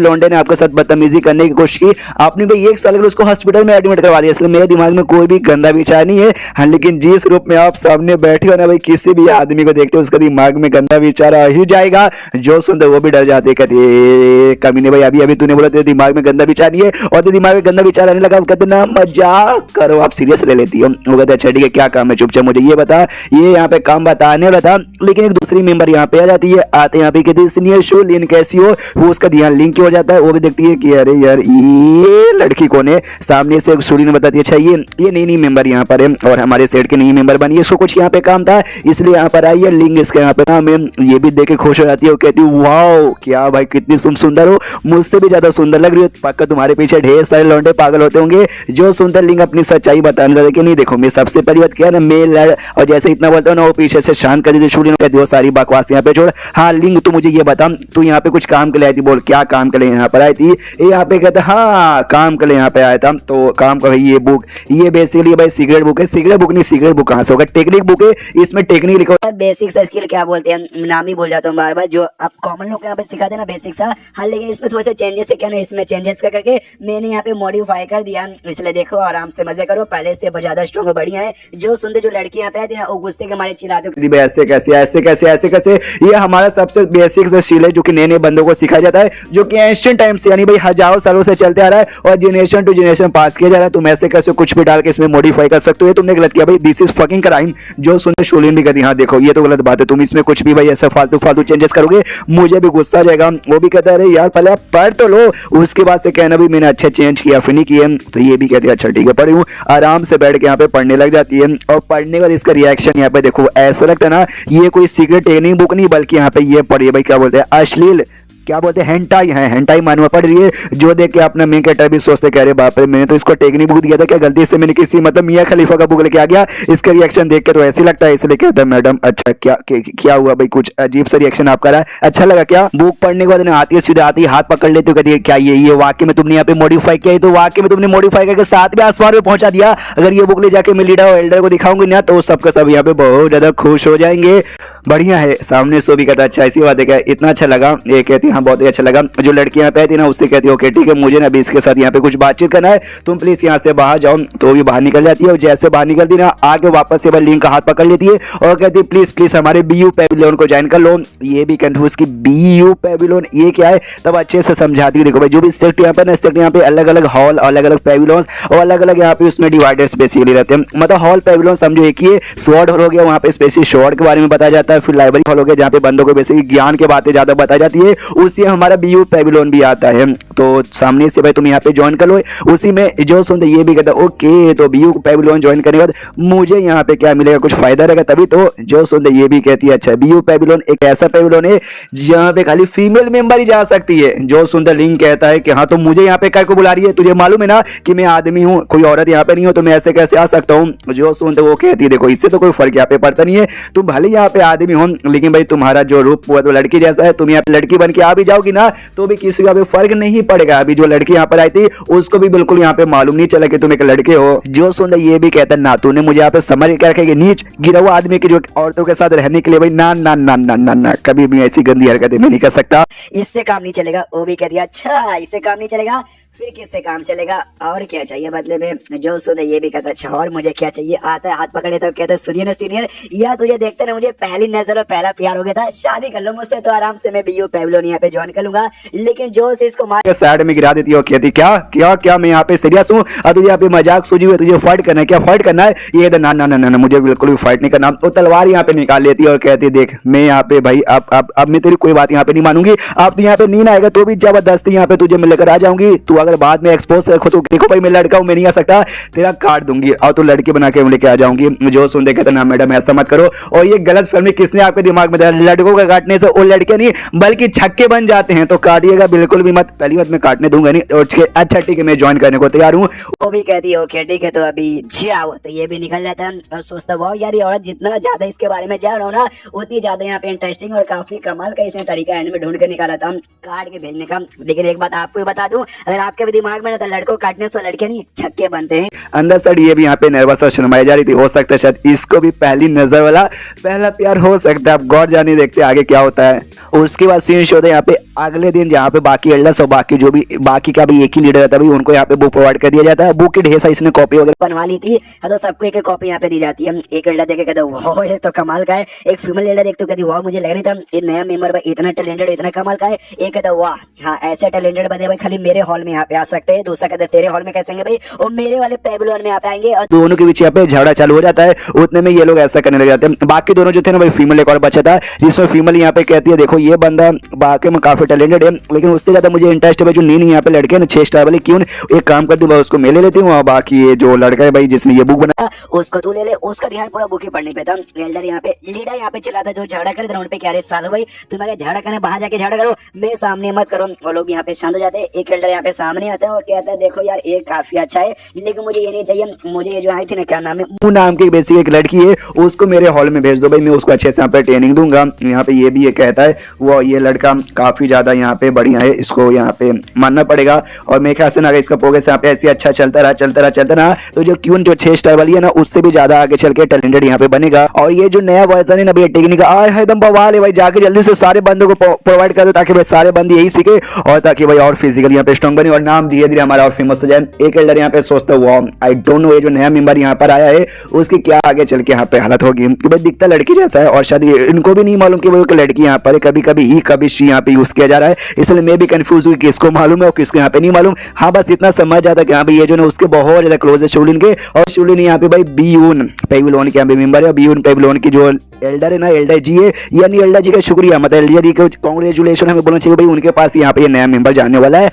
लौंडे ने आपके साथ बदतमीजी करने की कोशिश की, आपने भाई 1 साल के लिए उसको हॉस्पिटल में एडमिट करवा दिया। इसलिए मेरे दिमाग में कोई भी गंदा विचार नहीं है। हाँ, लेकिन जिस रूप में आप सामने बैठे हो ना भाई, किसी भी आदमी को देखते हो उसका दिमाग में गंदा विचार आ ही जाएगा। जो सुनते वो भी डर जाते, कहते कमीने भाई अभी अभी तूने बोला तेरे दिमाग में गंदा विचार नहीं है और तेरे दिमाग में गंदा विचार आने लगा। कहते ना मजाक करो, आप सीरियस ले लेती हो। वो कहते अच्छा ठीक है क्या काम है, चुपचाप मुझे ये बता। ये यहाँ पे काम बताने वाला था, लेकिन एक दूसरी मेंबर यहाँ पे आ जाती है। आते यहाँ पे कहती सीनियर शो लिन कैसी हो, वो उसका ध्यान लिंक हो जाता है। वो भी देखती है कि अरे यार ये लड़की कौन है। सामने से सूरी ने बताती है अच्छा ये नई मेंबर यहाँ पर है और हमारे सेट के नई मेंबर बनी है, इसको कुछ यहाँ पे काम था इसलिए यहाँ पर आई है। लिंक इसके यहाँ पे नाम है। ये भी देख के खुश हो जाती है। वो कहती है वाओ क्या भाई कितनी सुंदर हो, मुझसे भी ज्यादा सुंदर लग रही हो। पक्का तुम्हारे पीछे ढेर सारे लौंडे पागल होते होंगे। जो सुंदर लिंक अपनी सच्चाई बताने लगे कि नहीं देखो मैं सबसे पहली बात क्या है ना, मैं लड़ और जैसे इतना बोलता हूँ ना वो पीछे से शांत कर देती। सूरी ने कहती हो सारी बकवास यहाँ पे छोड़। हाँ लिंक तू मुझे ये बता, तू यहाँ पे कुछ काम के लिए आई थी, बोल क्या काम के लिए यहाँ पर आई थी। ये यहाँ पे कहता हाँ काम के लिए यहाँ पे आया था। तो काम का ये बुक ये बेसिकली भाई सीक्रेट बुक है। सीक्रेट बुक नहीं, सीक्रेट बुक कहाँ से होगा, टेक्निक बुक है। इसमें टेक्निक लिखा होता है। बेसिक सा स्किल क्या बोलते हैं, नाम ही भूल जाता हूँ बार बार, जो आप कॉमन लोग यहाँ पे सिखाते हैं ना बेसिक सा। हाँ लेकिन इसमें थोड़े से चेंजेस है क्या ना, इसमें चेंजेस का करके मैंने यहाँ पे मॉडिफाई कर दिया। इसलिए देखो आराम से मजे करो, पहले से ज्यादा स्ट्रॉन्ग बढ़िया है। जो सुनते जो लड़की यहाँ पे आती है वो गुस्से के मारे चिल्लाते ऐसे कैसे ऐसे कैसे ऐसे कैसे। ये हमारा सबसे बेसिक सा स्किल है जो कि नए नए बंदों को सिखाया जाता है, जो कि एंशिएंट टाइम से यानी भाई हजारों सालों से चलते आ रहा है और जनरेशन टू जनरेशन पास किया जा रहा है। तुम ऐसे कैसे कुछ भी डाल के इसमें मॉडिफाई कर सकते हो, ये तुमने गलत किया भाई। This is fucking crime. जो सुनते शोलिन भी कहती हाँ देखो ये तो गलत बात है, तुम इसमें कुछ भी भाई ऐसा फालतू चेंजेस करोगे मुझे भी गुस्सा आ जाएगा। वो भी कहता है अरे यार पहले आप पढ़ तो लो, उसके बाद से कहना भी मैंने अच्छा चेंज किया फिर नहीं किया। तो ये भी कहती है अच्छा ठीक है पढ़ी हूँ। आराम से बैठ के यहाँ पे पढ़ने लग जाती है और पढ़ने के बाद इसका रिएक्शन यहाँ पे देखो ऐसा लगता है ना ये कोई सीक्रेट टेक्निक बुक नहीं बल्कि यहाँ पे ये पढ़िए भाई क्या बोलते हैं अश्लील क्या बोलते हैं हेंटाई है, हेंटाई मानवा पड़ रही है। जो देख के अपना मेन कैरेक्टर भी सोचते कह रहे बाप रे मैंने तो इसको टेक्निक बुक दिया था, क्या गलती से मैंने किसी मतलब मियां खलीफा का बुक लेके आ गया। इसका रिएक्शन देख के तो ऐसे लगता है, इसलिए कहता है मैडम अच्छा क्या हुआ भाई, कुछ अजीब सा रिएक्शन आपका रहा है, अच्छा लगा क्या। बुक पढ़ने के बाद आती है सीधे आती है हाथ पकड़ लेती है, कहती है क्या ये वाक्य में तुमने यहाँ पे मॉडिफाई किया है, तो वाक्य में तुमने मॉडिफाई करके 7वें आसमान में पहुंचा दिया। अगर ये बुक ले जाके मैं लीडर और एल्डर को दिखाऊंगी ना तो सबका सब यहाँ पे बहुत ज्यादा खुश हो जाएंगे। बढ़िया है। सामने सो भी कहता अच्छा ऐसी बात है क्या, इतना अच्छा लगा। ये कहती हाँ बहुत ही अच्छा लगा। जो लड़की यहाँ पे आई थी ना उससे कहती ओके ठीक है मुझे ना अभी इसके साथ यहाँ पे कुछ बातचीत करना है, तुम प्लीज यहाँ से बाहर जाओ। तो भी बाहर निकल जाती है और जैसे बाहर निकलती ना आगे वापस से लिंक का हाथ पकड़ लेती है और कहती है प्लीज हमारे बीयू पेविलियन को ज्वाइन कर लो। ये भी कंफ्यूज की बीयू पेविलियन ये क्या है, तब अच्छे से समझाती है। देखो भाई जो भी सेक्ट यहाँ पे ना सेक्ट यहाँ पे अलग अलग हॉल अलग अलग पेविलियंस और अलग अलग यहाँ पे उसमें डिवाइडर्स बेसिकली रहते हैं। मतलब हॉल पेविलियन समझो एक ही है। स्वॉर्ड हॉल हो गया वहाँ पे स्पेशली स्वॉर्ड के बारे में बताया जाता है। फिर लाइब्रेरी हॉल हो गया जहाँ पे बंदों को बेसिकली ज्ञान के बातें ज्यादा बताई जाती है, उसी हमारा बीयू पेविलियन भी आता है। तो सामने से भाई तुम यहाँ पे ज्वाइन कर लो। उसी में जो सुनते ये भी कहता ओके तो बीयू पेविलियन ज्वाइन करने के बाद मुझे यहाँ पे क्या मिलेगा, कुछ फायदा रहेगा तभी तो। जो सुनते ये भी कहती है अच्छा बीयू पेविलियन एक ऐसा पेविलियन है जहाँ पे खाली फीमेल मेंबर ही जा सकती है। जो सुंदर लिंक कहता है कि हाँ तो मुझे यहाँ पे क्या को बुला रही है, तुझे मालूम है ना कि मैं आदमी हूँ, कोई औरत यहाँ पे नहीं हो, तो मैं ऐसे कैसे आ सकता हूँ। जो सुनते वो कहती है देखो इससे तो कोई फर्क यहाँ पे पड़ता नहीं है, तुम भले यहाँ पे आदमी हो लेकिन भाई तुम्हारा जो रूप वो तो लड़की जैसा है, तुम यहाँ पे लड़की बन के आ भी जाओगी ना तो भी किसी को फर्क नहीं पड़ेगा। अभी जो लड़की यहाँ पर आई थी उसको भी बिल्कुल यहाँ पे मालूम नहीं चला कि तुम एक लड़के हो। जो सुंदर ये भी कहता है ना तूने मुझे यहाँ पे समझ के रखेगी नीच गिरा हुआ आदमी की जो औरतों के साथ रहने के लिए भाई ना ना ना ना ना ना कभी भी ऐसी गंदी हरकतें मैं नहीं कर सकता, इससे काम नहीं चलेगा। वो भी कह दिया अच्छा इससे काम नहीं चलेगा फिर किससे काम चलेगा, और क्या चाहिए बदले में। जो सुने ये भी कहता अच्छा और मुझे क्या चाहिए, आता है हाथ पकड़े तो कहता सुनिए ना सीनियर या तुझे देखते ना मुझे पहली नजर और पहला प्यार हो गया था, शादी कर लो मुझसे तो आराम से मैं बीयू पेविलियन यहाँ पे ज्वाइन कर लूंगा। लेकिन जो से इसको मार साइड में गिरा देती है और कहती क्या क्या क्या मैं यहाँ पे सीरियस हूँ और तुझे यहाँ पे मजाक सूझी हुई, तुझे फाइट करना है क्या, फाइट करना है। ये ना ना ना ना मुझे बिल्कुल भी फाइट नहीं करना। तो तलवार यहाँ पे निकाल लेती है और कहती देख मैं यहाँ पे भाई अब मैं तेरी कोई बात यहाँ पे नहीं मानूंगी, अब तो यहाँ पे नींद आएगा तो भी जबरदस्ती यहाँ पे तुझे मिलकर आ जाऊंगी। तू अगर बाद में एक्सपोज रखो तो देखो भाई मैं लड़का हूं मैं नहीं आ सकता, तेरा काट दूंगी और तू लड़की बना के लेके आ जाऊंगी। जो सुन देखे तो ना मैडम ऐसा मत करो। और ये गलत फहमी किसने आपके दिमाग में डाला, लड़कों का काटने से वो लड़के नहीं बल्कि छक्के बन जाते हैं, तो काटिएगा बिल्कुल भी मत। पहली बात मैं काटने दूंगा नहीं। और अच्छा ठीक है मैं ज्वाइन करने को तैयार हूँ। वो भी कहती है ओके ठीक है तो अभी जाओ। तो ये भी निकल जाता है और सोचता वाह यार ये औरत जितना ज्यादा इसके बारे में जान रहा हूँ ना उतनी ज्यादा यहाँ पे इंटरेस्टिंग और काफी कमाल का इसने तरीका एंड में ढूंढ के निकाला था काट के भेजने का। लेकिन एक बात आपको बता दूं अगर आपके भी दिमाग में ना तो लड़कों काटने से लड़के नहीं छक्के बनते हैं। अंदर साइड ये भी यहाँ पे नर्वस और शर्माई जा रही थी। हो सकता है शायद इसको भी पहली नजर वाला पहला प्यार हो सकता है। आप गौर जाने देखते आगे क्या होता है। और उसके बाद सीन शो होता है यहाँ पे अगले दिन, जहाँ पे बाकी एल्डर्स और बाकी जो भी बाकी का भी एक ही लीडर रहता है, उनको यहाँ पे बुक प्रोवाइड कर दिया जाता है। बुक की ढेर सारी इसने कॉपी वगैरह बनवा ली थी, तो सबको एक कॉपी यहाँ पे दी जाती है। एक एल्डर देखे कहता वाह ये तो कमाल का है, एक फीमेल एल्डर देख तो कहती वाह मुझे लग नहीं था ये नया मेंबर भाई इतना टैलेंटेड इतना कमाल का है। एक कहता वाह हाँ ऐसे टैलेंटेड बंदे भाई खाली मेरे हॉल में यहाँ पे आ सकते हैं। दूसरा कहता तेरे हॉल में कैसे भाई और मेरे वाले पेबलोन में यहाँ पे आएंगे। और दोनों के बीच यहाँ पे झगड़ा चालू हो जाता है। उतने में ये लोग ऐसा करने लग जाते हैं। बाकी दोनों जो थे ना भाई, फीमेल एक और बचा था, जिसमें फीमेल यहाँ पे कहती है देखो ये बंदा बाकी में काफी टैलेंटेड है, लेकिन उससे ज्यादा मुझे इंटरेस्ट है जो नीनी यहाँ पे लड़के ना 6 स्टार वाले, क्यों एक काम करती हूँ उसको मैं ले लेती हूँ, और बाकी ये जो लड़का है भाई जिसने ये बुक बना उसको तू ले ले। उसका ध्यान पूरा बुक ही पढ़ने पे था। एल्डर यहाँ पे लीडर यहाँ पे चला था जो झगड़ा करे था उन पे क्या रे सालो भाई तुम अगर झगड़ा करने बाहर जाके झगड़ा करो, मेरे सामने मत करो। वो लोग यहाँ पे शांत हो जाते हैं। एक एल्डर यहाँ पे सामने आता है और कहता है देखो यार ये काफी अच्छा है लेकिन मुझे ये नहीं चाहिए, मुझे ये जो आई थी ना क्या नाम है वो नाम की बेसिक एक लड़की है, उसको मेरे हॉल में भेज दो भाई, मैं उसको अच्छे से यहाँ पे ट्रेनिंग दूंगा। यहाँ पे ये भी ये कहता है वो ये लड़का काफी ज्यादा यहाँ पे बढ़िया है, इसको यहाँ पे मानना पड़ेगा। और मेरे ख्याल से ना अगर इसका प्रोग्रेस यहाँ पे ऐसे अच्छा चलता रहा तो जो क्यून जो 6 स्टार वाली है ना उससे भी ज्यादा आगे चल के टैलेंटेड यहाँ पे बनेगा। और ये जो नया वर्जन है ना भाई टेक्निक है एकदम बवाल है भाई, जाके जल्दी से सारे बंदों को प्रोवाइड कर दो ताकि भाई सारे बंदे यही सीखे और ताकि भाई और फिजिकल यहाँ पे स्ट्रॉन्ग बने और नाम धीरे धीरे हमारा और फेमस हो जाए। एक एल्डर यहाँ पे सोचता है आई डोंट नो ये जो नया मेंबर यहाँ पर आया है उसकी क्या आगे चल के यहाँ पे हालत होगी, कि भाई दिखता लड़की जैसा है और शायद इनको भी नहीं मालूम कि वो लड़की यहाँ पर कभी कभी ही कभी शी यहाँ पे यूज किया जा रहा है। इसलिए मैं भी कंफ्यूज हुई किसको मालूम है और किसको यहाँ पे नहीं मालूम। हाँ बस इतना समझ जाता कि हाँ भाई ये जो ना उसके बहुत ज्यादा क्लोज है शूलिन के, और शूलिन यहाँ पे भाई बीयून पेबलोन के यहाँ पे मेंबर है। बीयून पेबलोन की जो एल्डर है ना एल्डर जी है, यानी एल्डर जी का शुक्रिया मतलब एल्डर जी को कांग्रेचुलेशन हमें बोलना चाहिए भाई, उनके पास यहाँ पे नया मेंबर जाने वाला है।